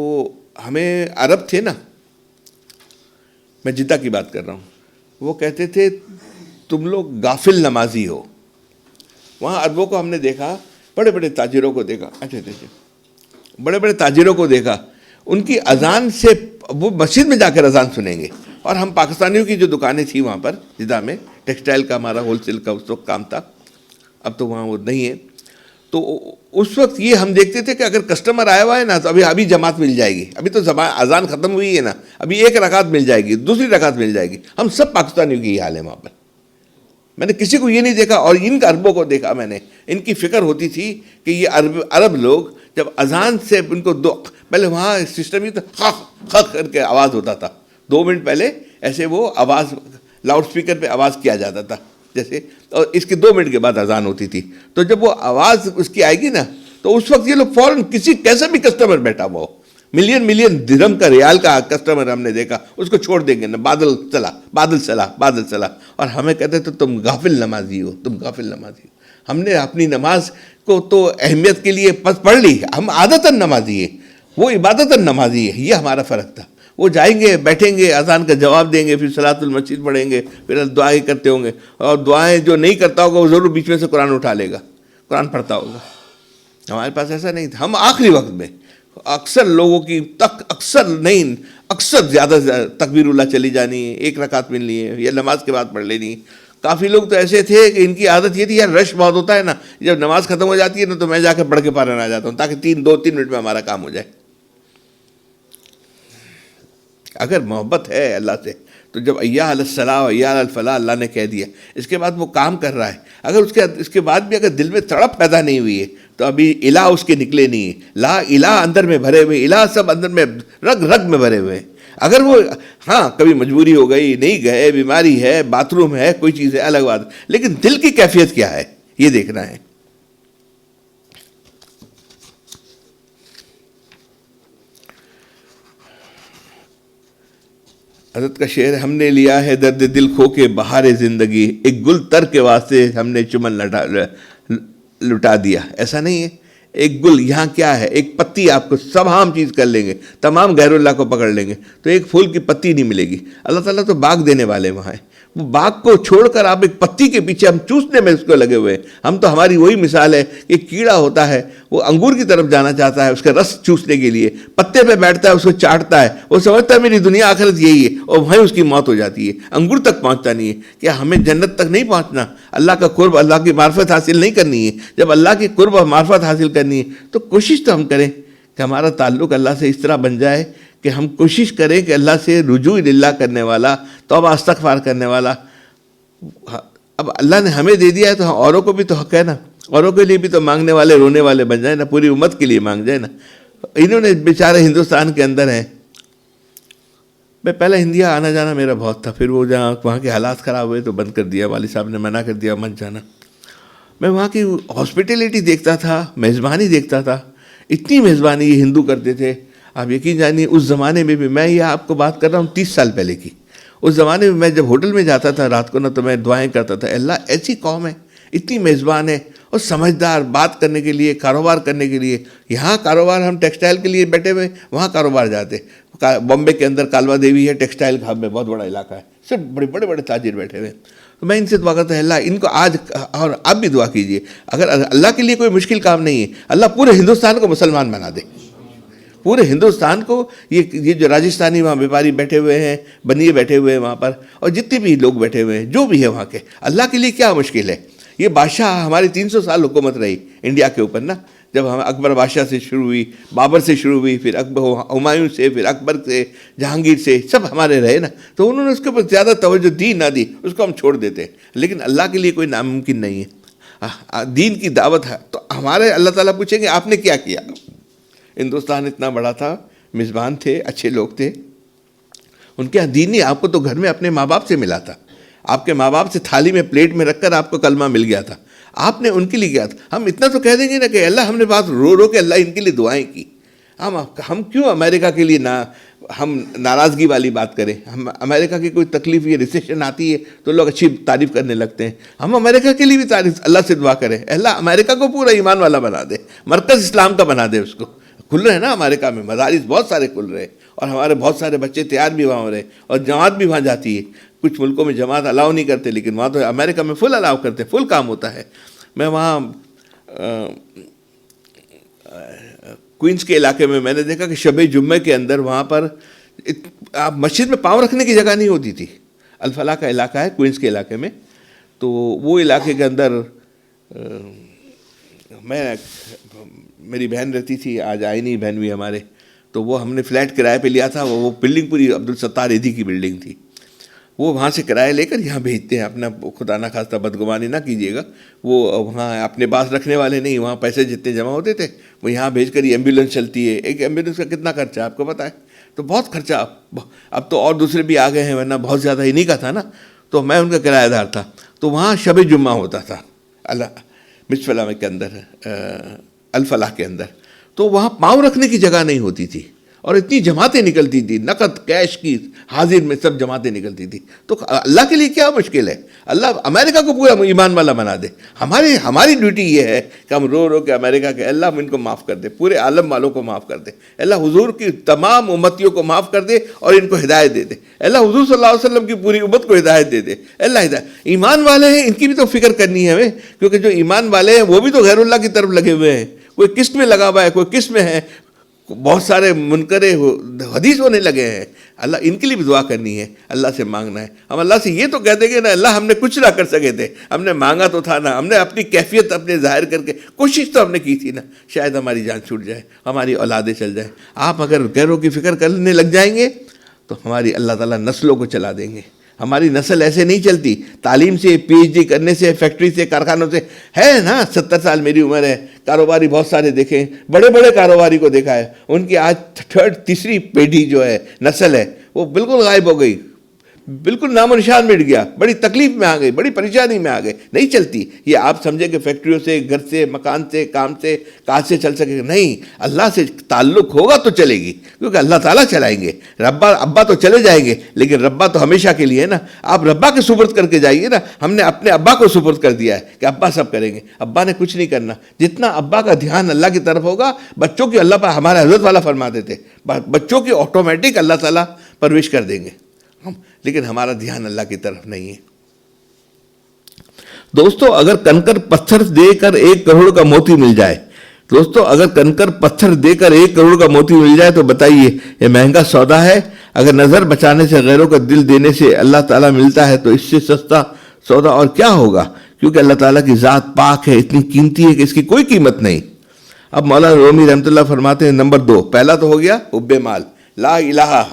ہمیں عرب تھے نا, میں جدہ کی بات کر رہا ہوں, وہ کہتے تھے تم لوگ غافل نمازی ہو. وہاں عربوں کو ہم نے دیکھا, بڑے بڑے تاجروں کو دیکھا, بڑے بڑے تاجروں کو دیکھا, ان کی اذان سے وہ مسجد میں جا کر اذان سنیں گے. اور ہم پاکستانیوں کی جو دکانیں تھیں وہاں پر جدہ میں, ٹیکسٹائل کا ہمارا ہول سیل کا اس وقت کام تھا, اب تو وہاں وہ نہیں ہے. تو اس وقت یہ ہم دیکھتے تھے کہ اگر کسٹمر آیا ہوا ہے نا تو ابھی جماعت مل جائے گی, ابھی تو اذان ختم ہوئی ہے نا, ابھی ایک رکعت مل جائے گی, دوسری رکعت مل جائے گی. ہم سب پاکستانیوں کی یہ حال ہے وہاں پر. میں نے کسی کو یہ نہیں دیکھا, اور ان عربوں کو دیکھا میں نے, ان کی فکر ہوتی تھی کہ یہ عرب لوگ جب اذان سے ان کو پہلے وہاں سسٹم ہی تھا, خق کر کے آواز ہوتا تھا, 2 منٹ پہلے ایسے وہ آواز لاؤڈ اسپیکر پہ آواز کیا جاتا تھا جیسے, اور اس کے 2 منٹ کے بعد اذان ہوتی تھی. تو جب وہ آواز اس کی آئے گی نا تو اس وقت یہ لوگ فوراً کیسا بھی کسٹمر بیٹھا ہوا ہو, ملین درہم کا ریال کا کسٹمر ہم نے دیکھا, اس کو چھوڑ دیں گے نا, بادل چلا. اور ہمیں کہتے تھے تم غافل نمازی ہو, تم غافل نمازی ہو. ہم نے اپنی نماز کو تو اہمیت کے لیے پڑھ لی, ہم عادتاً نمازی ہیں, وہ عبادتاً نمازی ہے. یہ ہمارا فرق تھا. وہ جائیں گے, بیٹھیں گے, اذان کا جواب دیں گے, پھر صلاۃ المسجد پڑھیں گے, پھر دعائیں کرتے ہوں گے. اور دعائیں جو نہیں کرتا ہوگا وہ ضرور بیچ میں سے قرآن اٹھا لے گا, قرآن پڑھتا ہوگا. ہمارے پاس ایسا نہیں تھا. ہم آخری وقت میں اکثر لوگوں کی اکثر زیادہ تکبیر اللہ چلی جانی ہے, 1 رکعت ملنی ہے یا نماز کے بعد پڑھ لینی ہے. کافی لوگ تو ایسے تھے کہ ان کی عادت یہ تھی, یار رش بہت ہوتا ہے نا, جب نماز ختم ہو جاتی ہے نا تو میں جا کے پڑھ کے پارن آ جاتا ہوں تاکہ 2-3 منٹ میں ہمارا کام ہو جائے. اگر محبت ہے اللہ سے تو جب ایا علی الصلاۃ و ایا علی الفلاح اللہ نے کہہ دیا, اس کے بعد وہ کام کر رہا ہے. اگر اس کے بعد بھی اگر دل میں تڑپ پیدا نہیں ہوئی ہے تو ابھی الہ اس کے نکلے نہیں ہے. لا الہ اندر میں بھرے ہوئے, الہ سب اندر میں رگ میں بھرے ہوئے ہیں. اگر وہ کبھی مجبوری ہو گئی, نہیں گئے, بیماری ہے, باتھ روم ہے, کوئی چیز ہے, الگ بات, لیکن دل کی کیفیت کیا ہے یہ دیکھنا ہے. حضرت کا شعر, ہم نے لیا ہے درد دل کھو کے بہار زندگی, ایک گل تر کے واسطے ہم نے چمن لٹا دیا. ایسا نہیں ہے. ایک گل یہاں کیا ہے, ایک پتی آپ کو تمام چیز کر لیں گے, تمام غیر اللہ کو پکڑ لیں گے تو ایک پھول کی پتی نہیں ملے گی. اللہ تعالیٰ تو باغ دینے والے وہاں ہیں. وہ باغ کو چھوڑ کر آپ ایک پتی کے پیچھے ہم چوسنے میں اس کو لگے ہوئے ہیں. ہم تو ہماری وہی مثال ہے کہ کیڑا ہوتا ہے, وہ انگور کی طرف جانا چاہتا ہے اس کا رس چوسنے کے لیے, پتے پہ بیٹھتا ہے, اس کو چاٹتا ہے, وہ سمجھتا ہے میری دنیا آخرت یہی ہے, اور وہیں اس کی موت ہو جاتی ہے. انگور تک پہنچتا نہیں ہے. کیا ہمیں جنت تک نہیں پہنچنا؟ اللہ کا قرب, اللہ کی معرفت حاصل نہیں کرنی ہے؟ جب اللہ کی قرب اور معرفت حاصل کرنی ہے تو کوشش تو ہم کریں کہ ہمارا تعلق اللہ سے اس طرح بن جائے کہ ہم کوشش کریں کہ اللہ سے رجوع اللہ کرنے والا, توبہ استغفار کرنے والا. اب اللہ نے ہمیں دے دیا ہے تو اوروں کو بھی تو حق ہے نا, اوروں کے لیے بھی تو مانگنے والے, رونے والے بن جائیں نا, پوری امت کے لیے مانگ جائے نا. انہوں نے بیچارے ہندوستان کے اندر ہیں. میں پہلے انڈیا آنا جانا میرا بہت تھا, پھر وہ جہاں وہاں کے حالات خراب ہوئے تو بند کر دیا, والد صاحب نے منع کر دیا مت جانا. میں وہاں کی ہاسپٹیلٹی دیکھتا تھا, میزبانی دیکھتا تھا, اتنی میزبانی یہ ہندو کرتے تھے. آپ یقین جانیے اس زمانے میں بھی, میں یہ آپ کو بات کر رہا ہوں 30 سال پہلے کی, اس زمانے میں میں جب ہوٹل میں جاتا تھا رات کو نا تو میں دعائیں کرتا تھا, اللہ ایسی قوم ہے, اتنی میزبان ہے اور سمجھدار, بات کرنے کے لیے, کاروبار کرنے کے لیے. یہاں کاروبار ہم ٹیکسٹائل کے لیے بیٹھے ہوئے, وہاں کاروبار جاتے. بامبے کے اندر کالوا دیوی ہے, ٹیکسٹائل ہب میں بہت بڑا علاقہ ہے, سب بڑے بڑے تاجر بیٹھے ہوئے. تو میں ان سے دعا کرتا ہوں اللہ ان کو آج, اور آپ بھی دعا کیجیے, اگر اللہ کے لیے کوئی مشکل کام نہیں ہے, اللہ پورے ہندوستان کو مسلمان بنا دے. پورے ہندوستان کو, یہ جو راجستھانی وہاں بیپاری بیٹھے ہوئے ہیں, بنیے بیٹھے ہوئے ہیں وہاں پر, اور جتنے بھی لوگ بیٹھے ہوئے ہیں جو بھی ہے وہاں کے, اللہ کے لیے کیا مشکل ہے. یہ بادشاہ ہماری 300 سال حکومت رہی انڈیا کے اوپر نا, جب ہم اکبر بادشاہ سے شروع ہوئی، بابر سے شروع ہوئی، پھر ہمایوں سے، پھر اکبر سے، جہانگیر سے، سب ہمارے رہے نا، تو انہوں نے اس کے اوپر زیادہ توجہ دی نہ دی، اس کو ہم چھوڑ دیتے ہیں. لیکن اللہ کے لیے کوئی ناممکن نہیں ہے. دین کی دعوت ہے تو ہمارے اللہ تعالیٰ پوچھیں گے آپ نے کیا کیا. ہندوستان اتنا بڑا تھا، میزبان تھے، اچھے لوگ تھے، ان کے یہاں دین نہیں. آپ کو تو گھر میں اپنے ماں باپ سے ملا تھا، آپ کے ماں باپ سے تھالی میں پلیٹ میں رکھ کر آپ کو کلمہ مل گیا تھا. آپ نے ان کے لیے کیا تھا. ہم اتنا تو کہہ دیں گے نا کہ اللہ ہم نے بات رو رو کے اللہ ان کے لیے دعائیں کی. ہم کیوں امریکہ کے لیے ہم ناراضگی والی بات کریں. ہم امریکہ کی کوئی تکلیف یا ریسیشن آتی ہے تو لوگ اچھی تعریف کرنے لگتے ہیں. ہم امریکہ کے لیے بھی تعریف اللہ سے دعا کریں، اللہ امریکہ کو پورا ایمان والا بنا دے، مرکز اسلام کا بنا دے. اس کو کھل رہے ہیں نا امریکہ میں مدارس بہت سارے کھل رہے ہیں، اور ہمارے بہت سارے بچے تیار بھی وہاں ہو رہے ہیں، اور جماعت بھی وہاں جاتی ہے. کچھ ملکوں میں جماعت الاؤ نہیں کرتے، لیکن وہاں تو امریکہ میں فل الاؤ کرتے، فل کام ہوتا ہے. میں وہاں کوئنس کے علاقے میں نے دیکھا کہ شب جمعے کے اندر وہاں پر آپ مسجد میں پاؤں رکھنے کی جگہ نہیں ہوتی تھی. الفلاح کا علاقہ ہے کوئنس کے علاقے میں، تو وہ علاقے کے اندر میری بہن رہتی تھی، آج آئی نہیں بہن بھی ہمارے، تو وہ ہم نے فلیٹ کرائے پہ لیا تھا. وہ بلڈنگ پوری عبدالستار ایدھی کی بلڈنگ تھی. وہ وہاں سے کرایہ لے کر یہاں بھیجتے ہیں. اپنا خدا نہ خواستہ بدگمانی نہ کیجیے گا، وہ وہاں اپنے پاس رکھنے والے نہیں. وہاں پیسے جتنے جمع ہوتے تھے وہ یہاں بھیج کر. یہ ایمبولینس چلتی ہے، ایک ایمبولینس کا کتنا خرچہ آپ کو پتہ ہے؟ تو بہت خرچہ. اب تو اور دوسرے بھی آ گئے ہیں، ورنہ بہت زیادہ انہیں کا تھا نا. تو میں ان کا کرایہ دار تھا. تو وہاں شب جمعہ ہوتا تھا الفلاح کے اندر، الفلاح کے اندر. تو وہاں پاؤں رکھنے کی جگہ نہیں ہوتی تھی، اور اتنی جماعتیں نکلتی تھی، نقد کیش کی حاضر میں سب جماعتیں نکلتی تھی. تو اللہ کے لیے کیا مشکل ہے؟ اللہ امریکہ کو پورا ایمان والا بنا دے. ہماری ڈیوٹی یہ ہے کہ ہم رو رو کے امریکہ کے اللہ ان کو معاف کر دے، پورے عالم والوں کو معاف کر دے. اللہ حضور کی تمام امتیوں کو معاف کر دے اور ان کو ہدایت دے دے. اللہ حضور صلی اللہ علیہ وسلم کی پوری امت کو ہدایت دے دے. اللہ ہدایت. ایمان والے ہیں، ان کی بھی تو فکر کرنی ہے ہمیں، کیونکہ جو ایمان والے ہیں وہ بھی تو غیر اللہ کی طرف لگے ہوئے ہیں. کوئی قسط میں لگا ہوا ہے، کوئی قسط میں ہے، بہت سارے منکر حدیث ہونے لگے ہیں. اللہ ان کے لیے بھی دعا کرنی ہے، اللہ سے مانگنا ہے. ہم اللہ سے یہ تو کہہ دیں گے نا اللہ ہم نے کچھ نہ کر سکے تھے، ہم نے مانگا تو تھا نا، ہم نے اپنی کیفیت اپنے ظاہر کر کے کوشش تو ہم نے کی تھی نا. شاید ہماری جان چھوٹ جائے، ہماری اولادیں چل جائیں. آپ اگر غیروں کی فکر کرنے لگ جائیں گے تو ہماری اللہ تعالیٰ نسلوں کو چلا دیں گے. ہماری نسل ایسے نہیں چلتی. تعلیم سے، پی ایچ ڈی کرنے سے، فیکٹری سے، کارخانوں سے ہے نا. 70 سال میری عمر ہے، کاروباری بہت سارے دیکھے، بڑے بڑے کاروباری کو دیکھا ہے. ان کی آج تیسری پیڑھی جو ہے، نسل ہے، وہ بالکل غائب ہو گئی، بالکل نام و نشان مٹ گیا. بڑی تکلیف میں آ گئی، بڑی پریشانی میں آ گئے. نہیں چلتی. یہ آپ سمجھیں کہ فیکٹریوں سے، گھر سے، مکان سے، کام سے، کاج سے چل سکے. نہیں، اللہ سے تعلق ہوگا تو چلے گی، کیونکہ اللہ تعالیٰ چلائیں گے. ابا تو چلے جائیں گے، لیکن ربا تو ہمیشہ کے لیے ہے نا. آپ ربا کے سپرد کر کے جائیے نا. ہم نے اپنے ابا کو سپرد کر دیا ہے کہ ابا سب کریں گے. ابا نے کچھ نہیں کرنا. جتنا ابا کا دھیان اللہ کی طرف ہوگا، بچوں کی اللہ پر ہمارے حضرت والا فرما دیتے، بچوں کی آٹومیٹک اللہ تعالیٰ پرورش کر دیں گے. لیکن ہمارا دھیان اللہ کی طرف نہیں ہے. دوستو اگر کنکر پتھر دے کر 1 کروڑ کا موتی مل جائے، اگر کنکر پتھر دے کر 1 کروڑ کا موتی مل جائے تو بتائیے یہ مہنگا سودا ہے؟ اگر نظر بچانے سے، غیروں کا دل دینے سے اللہ تعالیٰ ملتا ہے تو اس سے سستا سودا اور کیا ہوگا؟ کیونکہ اللہ تعالیٰ کی ذات پاک ہے، اتنی قیمتی ہے کہ اس کی کوئی قیمت نہیں. اب مولانا رومی رحمۃ اللہ فرماتے ہیں نمبر 2، پہلا تو ہو گیا حب مال. لا الہ،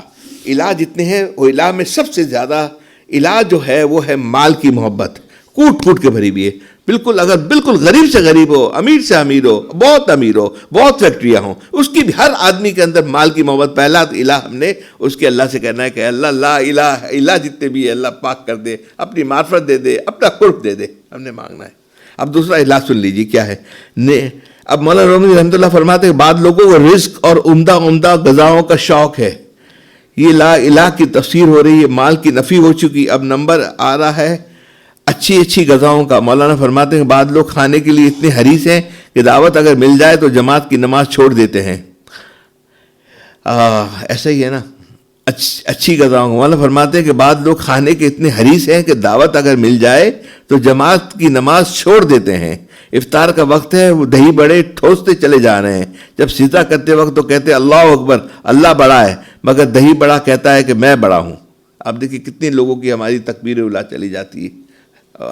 الہ جتنے ہیں وہ الہ میں سب سے زیادہ الہ جو ہے وہ ہے مال کی محبت. کوٹ کوٹ کے بھری بھی ہے. بالکل اگر بالکل غریب سے غریب ہو، امیر سے امیر ہو، بہت امیر ہو، بہت فیکٹریاں ہوں، اس کی بھی ہر آدمی کے اندر مال کی محبت. پہلا الہ ہم نے اس کے اللہ سے کہنا ہے کہ اللہ لا الہ، الہ جتنے بھی ہے اللہ پاک کر دے، اپنی معرفت دے دے، اپنا قرب دے دے. ہم نے مانگنا ہے. اب دوسرا الہ سن لیجیے کیا ہے. اب مولانا رومی رحمۃ اللہ فرماتے ہیں بعض لوگوں کو رزق اور عمدہ غذاؤں کا شوق ہے. یہ لا الہ کی تفسیر ہو رہی ہے، مال کی نفی ہو چکی. اب نمبر آ رہا ہے اچھی غذاؤں کا. مولانا فرماتے ہیں بعض لوگ کھانے کے لیے اتنے حریص ہیں کہ دعوت اگر مل جائے تو جماعت کی نماز چھوڑ دیتے ہیں. ایسا ہی ہے نا، اچھی غذاؤں کا. مولانا فرماتے ہیں کہ بعض لوگ کھانے کے اتنے حریص ہیں کہ دعوت اگر مل جائے تو جماعت کی نماز چھوڑ دیتے ہیں. افطار کا وقت ہے، وہ دہی بڑے ٹھوستے چلے جا رہے ہیں. جب سیدھا کرتے وقت تو کہتے اللہ اکبر، اللہ بڑا ہے، مگر دہی بڑا کہتا ہے کہ میں بڑا ہوں. آپ دیکھیے کتنے لوگوں کی ہماری تکبیر اولا چلی جاتی ہے.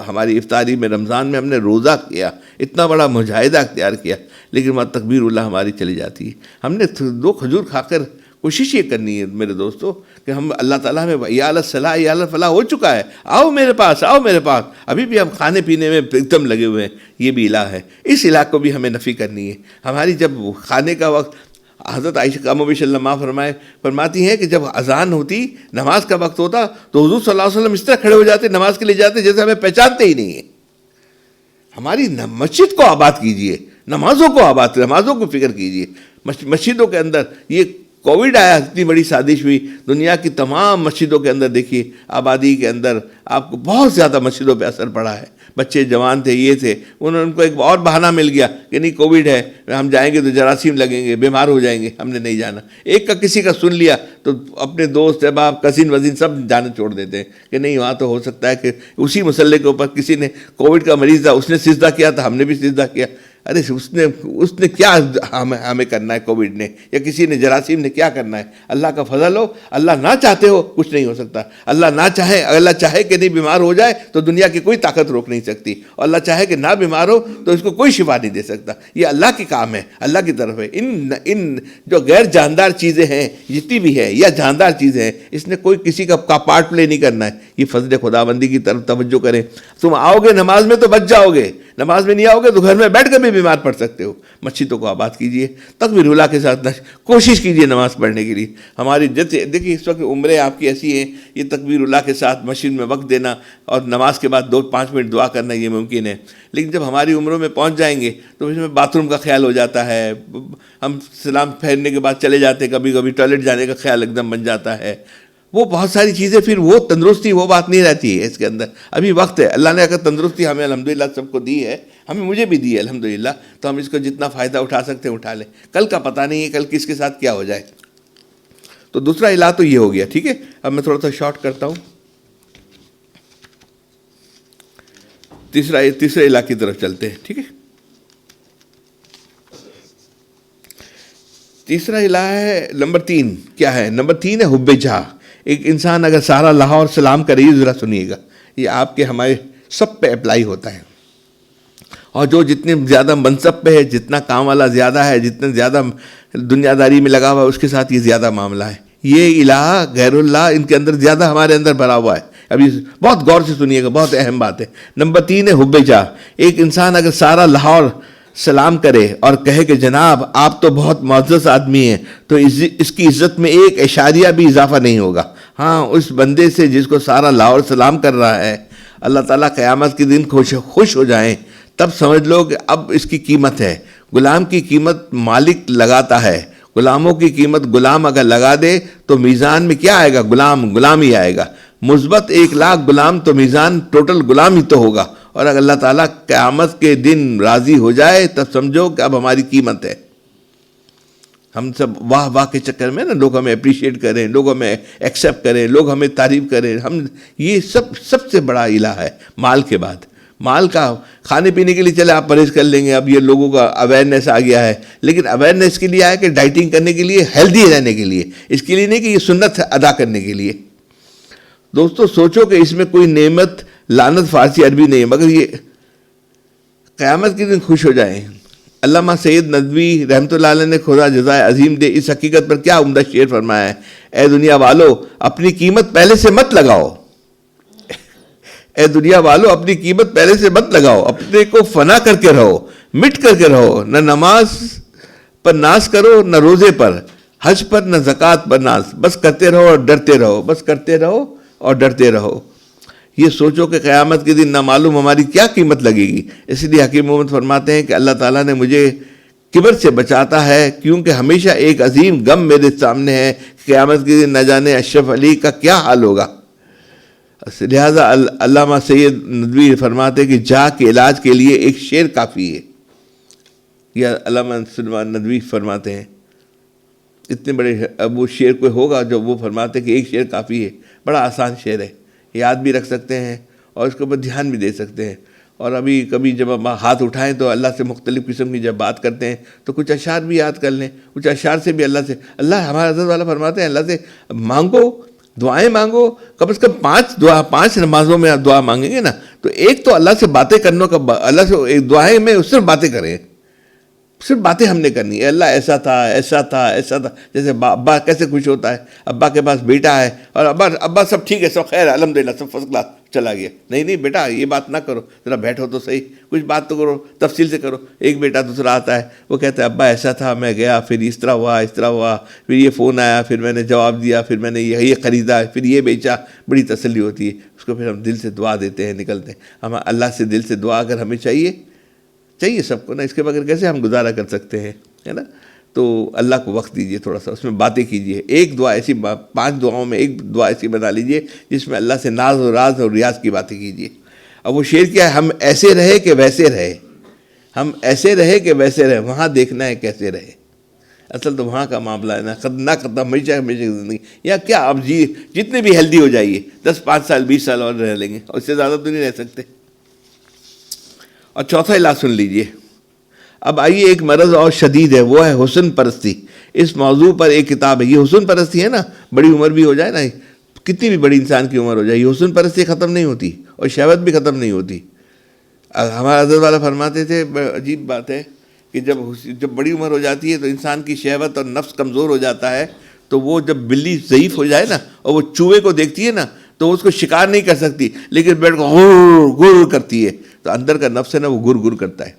ہماری افطاری میں رمضان میں ہم نے روزہ کیا، اتنا بڑا مجاہدہ اختیار کیا، لیکن وہاں تکبیر اللہ ہماری چلی جاتی ہے۔ ہم نے 2 کھجور کھا کر کوشش یہ کرنی ہے میرے دوستو کہ ہم اللہ تعالیٰ میں یا الصلاح یا الفلاح ہو چکا ہے، آؤ میرے پاس، آؤ میرے پاس، ابھی بھی ہم کھانے پینے میں ایک دم لگے ہوئے ہیں، یہ بھی الہ ہے، اس الہ کو بھی ہمیں نفی کرنی ہے۔ ہماری جب کھانے کا وقت، حضرت عائشہ کام و بیش اللہ معاف فرماتی ہیں کہ جب اذان ہوتی، نماز کا وقت ہوتا تو حضور صلی اللہ علیہ وسلم اس طرح کھڑے ہو جاتے، نماز کے لیے جاتے جیسے ہمیں پہچانتے ہی نہیں ہیں۔ ہماری مسجد کو آباد کیجئے، نمازوں کو آباد، نمازوں کو فکر کیجئے۔ مسجدوں کے اندر یہ کووڈ آیا، اتنی بڑی سازش ہوئی، دنیا کی تمام مسجدوں کے اندر دیکھیے، آبادی کے اندر آپ کو بہت زیادہ مسجدوں پہ اثر پڑا ہے۔ بچے جوان تھے، یہ تھے، ان کو ایک اور بہانہ مل گیا کہ نہیں کووڈ ہے، ہم جائیں گے تو جراثیم لگیں گے، بیمار ہو جائیں گے، ہم نے نہیں جانا۔ ایک کا کسی کا سن لیا تو اپنے دوست احباب، کزن وزن سب جانا چھوڑ دیتے ہیں کہ نہیں وہاں تو ہو سکتا ہے کہ اسی مسئلے کے اوپر کسی نے، کووڈ کا مریض تھا، اس نے سجدہ کیا تھا، ہم نے بھی سجدہ کیا۔ ارے اس نے کیا ہمیں کرنا ہے، کووڈ نے یا کسی نے، جراثیم نے کیا کرنا ہے؟ اللہ کا فضل ہو، اللہ نہ چاہتے ہو کچھ نہیں ہو سکتا۔ اللہ نہ چاہے، اللہ چاہے کہ نہیں بیمار ہو جائے تو دنیا کی کوئی طاقت روک نہیں سکتی، اور اللہ چاہے کہ نہ بیمار ہو تو اس کو کوئی شفا نہیں دے سکتا۔ یہ اللہ کے کام ہے، اللہ کی طرف ہے۔ ان جو غیر جاندار چیزیں ہیں جتنی بھی ہے، یا جاندار چیزیں ہیں، اس نے کوئی کسی کا پارٹ پلے نہیں کرنا ہے۔ یہ فضل خداوندی کی طرف توجہ کریں۔ تم آؤ گے نماز میں تو بچ جاؤ گے، نماز میں نہیں آؤ گے تو گھر میں بیٹھ کر بھی بیمار پڑ سکتے ہو۔ مسجدوں کو آباد کیجئے، تکبیر اللہ کے ساتھ کوشش کیجئے نماز پڑھنے کے لیے۔ ہماری دیکھیے اس وقت عمریں آپ کی ایسی ہیں، یہ تکبیر اللہ کے ساتھ مسجد میں وقت دینا اور نماز کے بعد 2-5 منٹ دعا کرنا یہ ممکن ہے، لیکن جب ہماری عمروں میں پہنچ جائیں گے تو اس میں باتھ روم کا خیال ہو جاتا ہے، ہم سلام پھیرنے کے بعد چلے جاتے ہیں، کبھی کبھی ٹوائلٹ جانے کا خیال ایک دم بن جاتا ہے، وہ بہت ساری چیزیں، پھر وہ تندرستی وہ بات نہیں رہتی ہے اس کے اندر۔ ابھی وقت ہے، اللہ نے اگر تندرستی ہمیں الحمدللہ سب کو دی ہے، مجھے بھی دی ہے الحمدللہ، تو ہم اس کو جتنا فائدہ اٹھا سکتے ہیں اٹھا لیں۔ کل کا پتہ نہیں ہے، کل کس کے ساتھ کیا ہو جائے۔ تو دوسرا الہ تو یہ ہو گیا، ٹھیک ہے۔ اب میں تھوڑا سا شارٹ کرتا ہوں، تیسرے الہ کی طرف چلتے ہیں، ٹھیک ہے۔ تیسرا الہ ہے نمبر 3، کیا ہے؟ نمبر 3 ہے حب جاہ۔ ایک انسان اگر سارا لاہور سلام کرے، یہ ذرا سنیے گا، یہ آپ کے ہمارے سب پہ اپلائی ہوتا ہے، اور جو جتنے زیادہ منصب پہ ہے، جتنا کام والا زیادہ ہے، جتنے زیادہ دنیا داری میں لگا ہوا ہے، اس کے ساتھ یہ زیادہ معاملہ ہے۔ یہ الہ غیر اللہ ان کے اندر زیادہ ہمارے اندر بھرا ہوا ہے۔ ابھی بہت غور سے سنیے گا، بہت اہم بات ہے۔ نمبر 3 ہے حب جاہ۔ ایک انسان اگر سارا لاہور سلام کرے اور کہے کہ جناب آپ تو بہت معزز آدمی ہیں، تو اس کی عزت میں 1 اشاریہ بھی اضافہ نہیں ہوگا۔ ہاں، اس بندے سے جس کو سارا لاہور سلام کر رہا ہے، اللہ تعالیٰ قیامت کے دن خوش ہو جائیں، تب سمجھ لو کہ اب اس کی قیمت ہے۔ غلام کی قیمت مالک لگاتا ہے، غلاموں کی قیمت غلام اگر لگا دے تو میزان میں کیا آئے گا؟ غلام ہی آئے گا۔ مثبت 1,00,000 غلام تو میزان ٹوٹل غلام ہی تو ہوگا، اور اگر اللہ تعالیٰ قیامت کے دن راضی ہو جائے تب سمجھو کہ اب ہماری قیمت ہے۔ ہم سب واہ واہ کے چکر میں نا، لوگ ہمیں اپریشیٹ کریں، لوگ ہمیں ایکسیپٹ کریں، لوگ ہمیں تعریف کریں، یہ سب سے بڑا الہ ہے مال کے بعد۔ مال کا کھانے پینے کے لیے چلے آپ پرہیز کر لیں گے، اب یہ لوگوں کا اویئرنیس آ گیا ہے، لیکن اویئرنیس کے لیے آیا کہ ڈائٹنگ کرنے کے لیے، ہیلدی رہنے کے لیے، اس کے لیے نہیں کہ یہ سنت ادا کرنے کے لیے۔ دوستو سوچو کہ اس میں کوئی نعمت، لعنت فارسی عربی نہیں ہے، مگر یہ قیامت کے دن خوش ہو جائیں۔ علامہ سید ندوی رحمۃ اللہ علیہ نے خدا جزائے عظیم دے اس حقیقت پر کیا عمدہ شعر فرمایا ہے: اے دنیا والو اپنی قیمت پہلے سے مت لگاؤ، اے دنیا والو اپنی قیمت پہلے سے مت لگاؤ، اپنے کو فنا کر کے رہو، مٹ کر کے رہو، نہ نماز پر ناز کرو، نہ روزے پر، حج پر، نہ زکوٰۃ پر ناز، بس کرتے رہو اور ڈرتے رہو، بس کرتے رہو اور ڈرتے رہو۔ یہ سوچو کہ قیامت کے دن نہ معلوم ہماری کیا قیمت لگے گی۔ اس لیے حکیم محمد فرماتے ہیں کہ اللہ تعالیٰ نے مجھے کبر سے بچاتا ہے، کیونکہ ہمیشہ ایک عظیم غم میرے سامنے ہے، قیامت کے دن نہ جانے اشرف علی کا کیا حال ہوگا۔ لہٰذا علامہ سید ندوی فرماتے ہیں کہ جاہ کے علاج کے لیے ایک شعر کافی ہے۔ یہ علامہ ندوی فرماتے ہیں، اتنے بڑے اب وہ شعر کوئی ہوگا جو وہ فرماتے ہیں کہ ایک شعر کافی ہے۔ بڑا آسان شعر ہے، یاد بھی رکھ سکتے ہیں اور اس کے اوپر دھیان بھی دے سکتے ہیں۔ اور ابھی کبھی جب ہم ہاتھ اٹھائیں تو اللہ سے مختلف قسم کی جب بات کرتے ہیں تو کچھ اشعار بھی یاد کر لیں، کچھ اشعار سے بھی اللہ ہمارا حضرت والا فرماتے ہیں اللہ سے مانگو، دعائیں مانگو، کم از کم 5 نمازوں میں آپ دعا مانگیں گے نا تو ایک تو اللہ سے باتیں کرنے کا، اللہ سے ایک دعائیں میں صرف باتیں کریں، صرف باتیں ہم نے کرنی ہے. اللہ ایسا تھا ایسا تھا ایسا تھا. جیسے ابا کیسے خوش ہوتا ہے، ابا کے پاس بیٹا ہے اور ابا سب ٹھیک ہے، سب خیر الحمدللہ سب فرسٹ کلاس، چلا گیا. نہیں بیٹا یہ بات نہ کرو، ذرا بیٹھو تو صحیح، کچھ بات تو کرو، تفصیل سے کرو. ایک بیٹا دوسرا آتا ہے، وہ کہتا ہے ابا ایسا تھا، میں گیا، پھر اس طرح ہوا، پھر یہ فون آیا، پھر میں نے جواب دیا، پھر میں نے یہ خریدا، پھر یہ بیچا. بڑی تسلی ہوتی ہے اس کو. پھر ہم دل سے دعا دیتے ہیں، نکلتے ہیں. ہم اللہ سے دل سے دعا اگر ہمیں چاہیے سب کو نا، اس کے بغیر کیسے ہم گزارا کر سکتے ہیں، ہے نا. تو اللہ کو وقت دیجئے، تھوڑا سا اس میں باتیں کیجئے. ایک دعا ایسی، 5 دعاؤں میں ایک دعا ایسی بنا لیجئے جس میں اللہ سے ناز و راز اور ریاض کی باتیں کیجئے. اب وہ شعر کیا ہے، ہم ایسے رہے کہ ویسے رہے، ہم ایسے رہے کہ ویسے رہے، وہاں دیکھنا ہے کیسے رہے. اصل تو وہاں کا معاملہ ہے نہ ختم ہمیشہ زندگی. یا کیا آپ جتنے بھی ہیلدی ہو جائیے، 5 سال 20 سال اور رہ لیں گے، اور اس سے زیادہ تو نہیں رہ سکتے. اور چوتھا علاج سن لیجئے. اب آئیے، ایک مرض اور شدید ہے، وہ ہے حسن پرستی. اس موضوع پر ایک کتاب ہے. یہ حسن پرستی ہے نا، بڑی عمر بھی ہو جائے نا، کتنی بھی بڑی انسان کی عمر ہو جائے، یہ حسن پرستی ختم نہیں ہوتی اور شہوت بھی ختم نہیں ہوتی. ہمارا حضرت والا فرماتے تھے، عجیب بات ہے کہ جب بڑی عمر ہو جاتی ہے تو انسان کی شہوت اور نفس کمزور ہو جاتا ہے. تو وہ جب بلی ضعیف ہو جائے نا اور وہ چوہے کو دیکھتی ہے نا تو اس کو شکار نہیں کر سکتی، لیکن بیٹھ کو گر کرتی ہے. تو اندر کا نفس ہے نا، وہ گر کرتا ہے،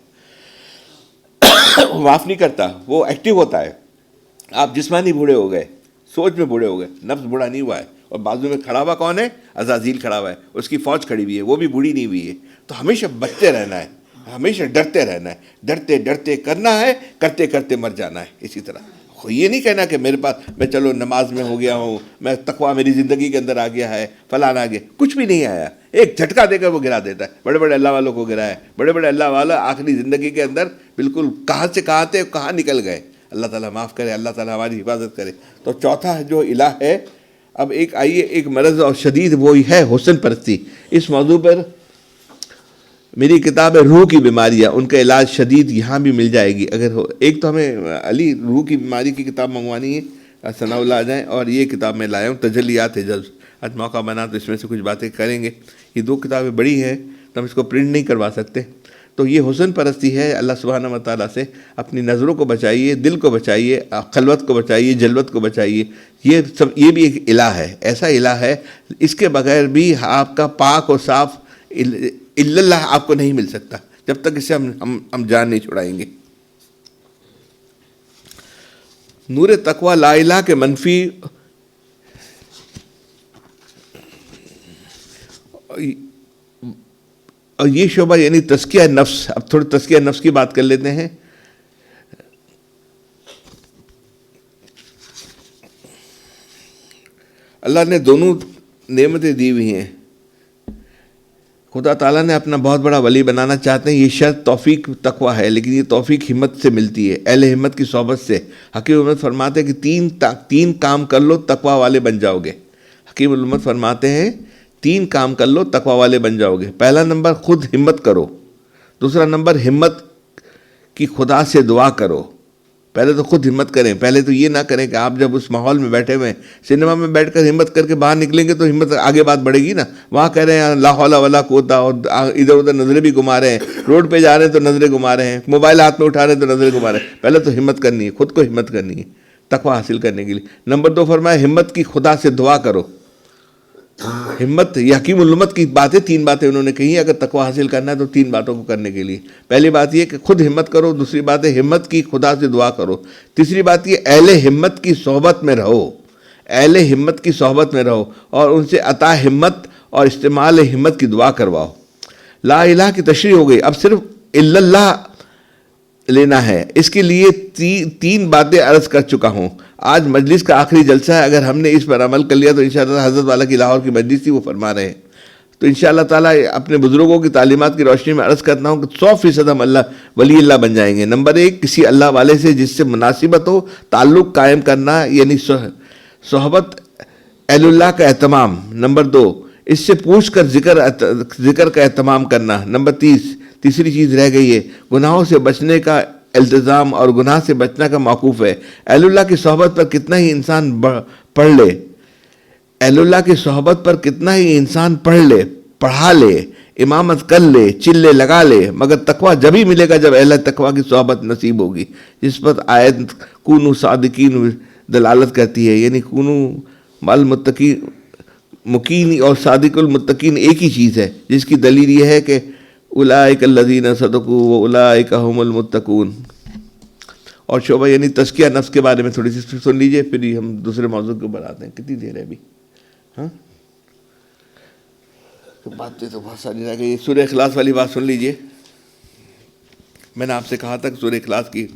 معاف نہیں کرتا، وہ ایکٹیو ہوتا ہے. آپ جسمانی بوڑھے ہو گئے، سوچ میں بوڑھے ہو گئے، نفس بوڑھا نہیں ہوا ہے. اور بازو میں کھڑا ہوا کون ہے؟ عزازیل کھڑا ہوا ہے، اس کی فوج کھڑی ہوئی ہے، وہ بھی بوڑھی نہیں ہوئی ہے. تو ہمیشہ بچتے رہنا ہے، ہمیشہ ڈرتے رہنا ہے، ڈرتے کرنا ہے، کرتے مر جانا ہے. اسی طرح یہ نہیں کہنا کہ میرے پاس میں چلو نماز میں ہو گیا ہوں، میں تقویٰ میری زندگی کے اندر آ گیا ہے، فلانا آ گیا. کچھ بھی نہیں آیا. ایک جھٹکا دے کر وہ گرا دیتا ہے. بڑے اللہ والوں کو گرایا، بڑے اللہ والا آخری زندگی کے اندر بالکل کہاں سے کہاں تھے، کہاں نکل گئے. اللہ تعالیٰ معاف کرے، اللہ تعالیٰ ہماری حفاظت کرے. تو چوتھا جو الہ ہے. اب ایک مرض اور شدید وہی ہے حسن پرستی. اس موضوع پر میری کتاب ہے روح کی بیماریاں، ان کا علاج شدید یہاں بھی مل جائے گی. اگر ایک تو ہمیں علی روح کی بیماری کی کتاب منگوانی ہے، ثناء اللہ آ جائیں. اور یہ کتاب میں لایا ہوں تجلیات جذب. آج موقع بنا تو اس میں سے کچھ باتیں کریں گے. یہ 2 کتابیں بڑی ہیں تو ہم اس کو پرنٹ نہیں کروا سکتے. تو یہ حسن پرستی ہے. اللہ سبحانہ و تعالیٰ سے اپنی نظروں کو بچائیے، دل کو بچائیے، خلوت کو بچائیے، جلوت کو بچائیے. یہ بھی ایک الہ ہے، ایسا الہ ہے اس کے بغیر بھی آپ کا پاک اور صاف اللہ آپ کو نہیں مل سکتا جب تک اسے ہم جان نہیں چھڑائیں گے. نور تقوی لا الہ کے منفی اور یہ شعبہ یعنی تزکیہ نفس. اب تھوڑی تزکیہ نفس کی بات کر لیتے ہیں. اللہ نے دونوں نعمتیں دی ہوئی ہیں. خدا تعالیٰ نے اپنا بہت بڑا ولی بنانا چاہتے ہیں. یہ شرط توفیق تقوی ہے، لیکن یہ توفیق ہمت سے ملتی ہے، اہل ہمت کی صحبت سے. حکیم الامت فرماتے ہیں کہ 3 کام کر لو تقوی والے بن جاؤ گے. حکیم الامت فرماتے ہیں 3 کام کر لو تقوی والے بن جاؤ گے. پہلا نمبر خود ہمت کرو. دوسرا نمبر ہمت کی خدا سے دعا کرو. پہلے تو خود ہمت کریں. پہلے تو یہ نہ کریں کہ آپ جب اس ماحول میں بیٹھے ہوئے سنیما میں بیٹھ کر ہمت کر کے باہر نکلیں گے تو ہمت آگے بات بڑھے گی نا. وہاں کہہ رہے ہیں لا حول ولا قوت، اور ادھر ادھر نظریں بھی گھما رہے ہیں، روڈ پہ جا رہے ہیں تو نظریں گھما رہے ہیں، موبائل ہاتھ میں اٹھا رہے ہیں تو نظریں گھما رہے ہیں. پہلے تو ہمت کرنی ہے، خود کو ہمت کرنی ہے تقوی حاصل کرنے کے لیے. نمبر 2 فرمایا ہمت کی خدا سے دعا کرو. ہمت، یہ حکیم الامت کی باتیں 3 باتیں انہوں نے کہی اگر تقوی حاصل کرنا ہے تو 3 باتوں کو کرنے کے لیے. پہلی بات یہ کہ خود ہمت کرو. دوسری بات ہے ہمت کی خدا سے دعا کرو. تیسری بات یہ اہل ہمت کی صحبت میں رہو. اہل ہمت کی صحبت میں رہو اور ان سے عطا ہمت اور استعمال ہمت کی دعا کرواؤ. لا الہ کی تشریح ہو گئی. اب صرف الا اللہ لینا ہے. اس کے لیے 3 باتیں عرض کر چکا ہوں. آج مجلس کا آخری جلسہ ہے. اگر ہم نے اس پر عمل کر لیا تو انشاءاللہ حضرت والا کی لاہور کی مجلس تھی، وہ فرما رہے ہیں تو انشاءاللہ تعالیٰ اپنے بزرگوں کی تعلیمات کی روشنی میں عرض کرتا ہوں کہ 100% ہم ولی اللہ بن جائیں گے. نمبر 1 کسی اللہ والے سے جس سے مناسبت ہو تعلق قائم کرنا، یعنی صحبت اہل اللہ کا اہتمام. نمبر 2 اس سے پوچھ کر ذکر کا اہتمام کرنا. نمبر 3 چیز رہ گئی ہے، گناہوں سے بچنے کا التزام اور گناہ سے بچنا کا موقوف ہے. اہل اللہ کی صحبت پر کتنا ہی انسان پڑھ لے، اہل اللہ کی صحبت پر کتنا ہی انسان پڑھ لے، پڑھا لے، امامت کر لے، چلے لگا لے، مگر تقویٰ جب ہی ملے گا جب اہل تقویٰ کی صحبت نصیب ہوگی، جس پر آیت کونو صادقین دلالت کرتی ہے. یعنی کونو مال متقین، مکین اور صادق المتقین ایک ہی چیز ہے، جس کی دلیل یہ ہے کہ اولئک الذین صدقوا واولئک هم المتقون. اور شعبہ یعنی تزکیہ نفس کے بارے میں تھوڑی سی سن لیجئے، پھر ہم دوسرے موضوع کو بڑھاتے ہیں. کتنی دیر ہے ابھی؟ ہاں باتیں تو بہت ساری رہ گئی. سورہ اخلاص والی بات سن لیجئے. میں نے آپ سے کہا تھا کہ سورہ اخلاص کی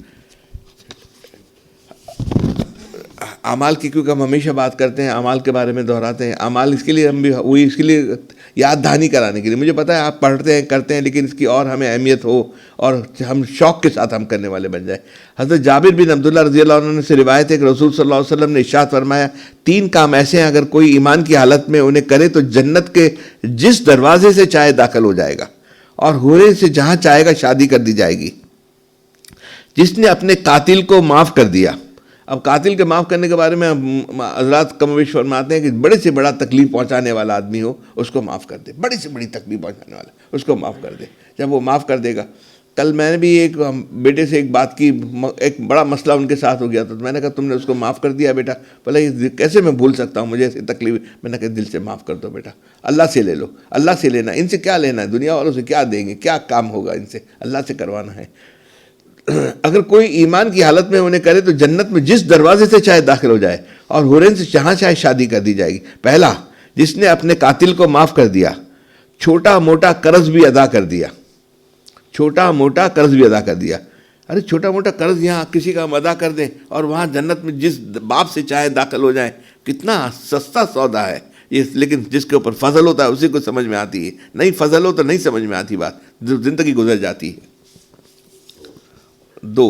اعمال کی، کیونکہ ہم ہمیشہ بات کرتے ہیں اعمال کے بارے میں دہراتے ہیں. اعمال اس کے لیے ہم بھی وہی اس کے لیے یاد دہانی کرانے کے لیے. مجھے پتہ ہے آپ پڑھتے ہیں کرتے ہیں، لیکن اس کی اور ہمیں اہمیت ہو اور ہم شوق کے ساتھ ہم کرنے والے بن جائیں. حضرت جابر بن عبداللہ رضی اللہ عنہ سے روایت ہے کہ رسول صلی اللہ علیہ وسلم نے ارشاد فرمایا، 3 کام ایسے ہیں اگر کوئی ایمان کی حالت میں انہیں کرے تو جنت کے جس دروازے سے چاہے داخل ہو جائے گا اور حوریں سے جہاں چاہے گا شادی کر دی جائے گی. جس نے اپنے قاتل کو معاف کر دیا. اب قاتل کے معاف کرنے کے بارے میں حضرات کم و بیش فرماتے ہیں کہ بڑے سے بڑا تکلیف پہنچانے والا آدمی ہو اس کو معاف کر دے، بڑی سے بڑی تکلیف پہنچانے والا اس کو معاف کر دے. جب وہ معاف کر دے گا، کل میں نے بھی ایک بیٹے سے ایک بات کی، ایک بڑا مسئلہ ان کے ساتھ ہو گیا تھا، تو میں نے کہا تم نے اس کو معاف کر دیا بیٹا؟ بھلا یہ کیسے میں بھول سکتا ہوں، مجھے ایسی تکلیف. میں نے کہا دل سے معاف کر دو بیٹا، اللہ سے لے لو، اللہ سے لینا. ان سے کیا لینا ہے، دنیا والوں سے کیا دیں گے، کیا کام ہوگا ان سے، اللہ سے کروانا ہے. اگر کوئی ایمان کی حالت میں انہیں کرے تو جنت میں جس دروازے سے چاہے داخل ہو جائے اور حورین سے جہاں چاہے شادی کر دی جائے گی. پہلا، جس نے اپنے قاتل کو معاف کر دیا، چھوٹا موٹا قرض بھی ادا کر دیا. چھوٹا موٹا قرض بھی ادا کر دیا. ارے چھوٹا موٹا قرض یہاں کسی کا ہم ادا کر دیں اور وہاں جنت میں جس باب سے چاہے داخل ہو جائیں، کتنا سستا سودا ہے یہ. لیکن جس کے اوپر فضل ہوتا ہے اسی کو سمجھ میں آتی ہے، نہیں فضل ہو تو نہیں سمجھ میں آتی بات، زندگی گزر جاتی ہے. 2،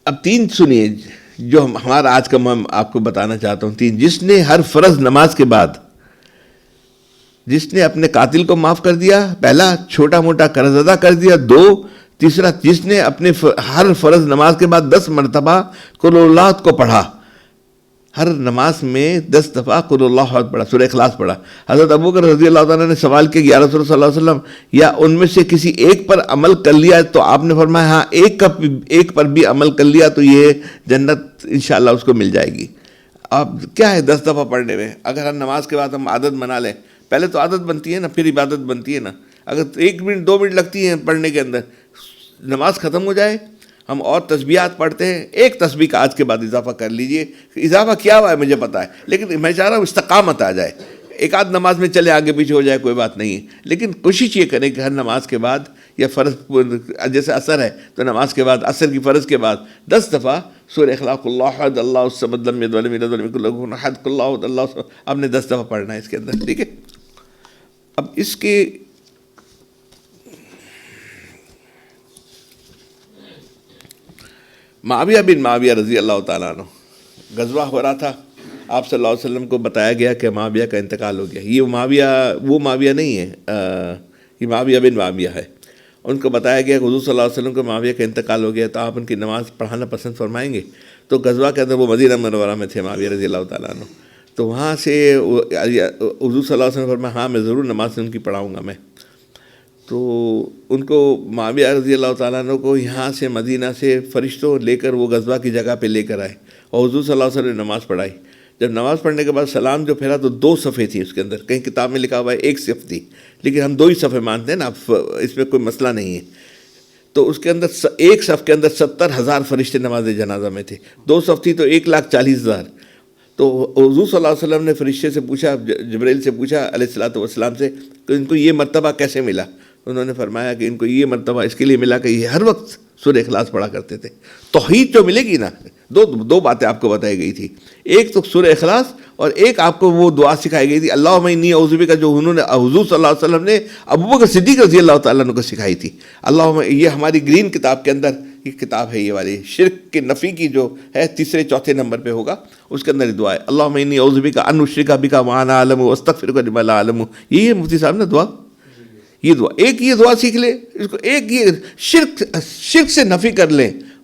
اب 3 سنیے جو ہمارا آج کا میں آپ کو بتانا چاہتا ہوں. 3، جس نے ہر فرض نماز کے بعد، جس نے اپنے قاتل کو معاف کر دیا، پہلا چھوٹا موٹا قرض ادا کر دیا. 2، تیسرا، جس نے اپنے ہر فرض نماز کے بعد 10 مرتبہ قل اللہ کو پڑھا. ہر نماز میں 10 دفعہ قل اللہ پڑھا، سورہ اخلاص پڑھا. حضرت ابوبکر رضی اللہ تعالیٰ نے سوال کیا کہ یا رسول اللہ صلی اللہ علیہ وسلم، یا ان میں سے کسی ایک پر عمل کر لیا؟ تو آپ نے فرمایا ہاں، ایک پر بھی عمل کر لیا تو یہ جنت انشاءاللہ اس کو مل جائے گی. اب کیا ہے 10 دفعہ پڑھنے میں؟ اگر ہر نماز کے بعد ہم عادت بنا لیں، پہلے تو عادت بنتی ہے نا، پھر عبادت بنتی ہے نا. اگر 1 منٹ 2 منٹ لگتی ہیں پڑھنے کے اندر، نماز ختم ہو جائے، ہم اور تسبیحات پڑھتے ہیں، ایک تسبیح کا آج کے بعد اضافہ کر لیجئے. اضافہ کیا ہوا ہے مجھے پتا ہے، لیکن میں چاہ رہا ہوں استقامت آ جائے. ایک آدھ نماز میں چلے آگے پیچھے ہو جائے کوئی بات نہیں ہے، لیکن کوشش یہ کریں کہ ہر نماز کے بعد یا فرض، جیسے عصر ہے تو نماز کے بعد، عصر کی فرض کے بعد 10 دفعہ سورہ اخلاص اللہ احد اللہ الصمد لم یلد ولم یولد ولم یکن له کفوا احد قل اللہ احد اللہ الصمد، آپ نے 10 دفعہ پڑھنا ہے اس کے اندر. ٹھیک ہے. اب اس کے معاویہ بن معاویہ رضی اللہ تعالیٰ عنہ، غزوہ ہو رہا تھا، آپ صلی اللہ علیہ وسلم کو بتایا گیا کہ معاویہ کا انتقال ہو گیا. یہ معاویہ وہ معاویہ نہیں ہے، یہ معاویہ بن معاویہ ہے. ان کو بتایا گیا کہ حضور صلی اللہ علیہ وسلم کو معاویہ کا انتقال ہو گیا، تو آپ ان کی نماز پڑھانا پسند فرمائیں گے؟ تو غزوہ کے اندر وہ مدینہ منورہ میں تھے معاویہ رضی اللہ تعالیٰ عنہ. تو وہاں سے حضور صلی اللہ علیہ وسلم فرمایا ہاں میں ضرور نماز ان کی پڑھاؤں گا میں. تو ان کو معاویہ رضی اللہ تعالیٰ عنہ کو یہاں سے مدینہ سے فرشتوں لے کر وہ غزوہ کی جگہ پہ لے کر آئے اور حضور صلی اللہ علیہ وسلم نے نماز پڑھائی. جب نماز پڑھنے کے بعد سلام جو پھیرا تو 2 صفحے تھی اس کے اندر، کہیں کتاب میں لکھا ہوا ہے 1 صف تھی، لیکن ہم 2 ہی صفحے مانتے ہیں نا، اس میں کوئی مسئلہ نہیں ہے. تو اس کے اندر 1 صف کے اندر 70,000 فرشتے نماز جنازہ میں تھے. 2 صف تھی تو 1,40,000. تو حضور صلی اللہ علیہ وسلم نے فرشتے سے پوچھا، جبرائیل سے پوچھا علیہ الصلوۃ والسلام سے کہ ان کو یہ مرتبہ کیسے ملا؟ انہوں نے فرمایا کہ ان کو یہ مرتبہ اس کے لیے ملا کہ یہ ہر وقت سورہ اخلاص پڑھا کرتے تھے. توحید جو ملے گی نا، دو باتیں آپ کو بتائی گئی تھی، ایک تو سورہ اخلاص اور ایک آپ کو وہ دعا سکھائی گئی تھی اللہم انی اعوذ بک، جو انہوں نے حضور صلی اللہ علیہ وسلم نے ابوبکر صدیق رضی اللہ تعالیٰ عنہ کو سکھائی تھی. اللہم، یہ ہماری گرین کتاب کے اندر یہ کتاب ہے، یہ والی شرک کے نفی کی جو ہے 3 4 نمبر پہ ہوگا، اس کے اندر دعا ہے اللہم انی اعوذ بک ان اشرک بک وانا اعلم واستغفرک لما لا اعلم. یہ مفتی صاحب نے دعا، یہ دعا ایک یہ دعا سیکھ لیں اس کو، ایک یہ شرک سے نفی کر لیں،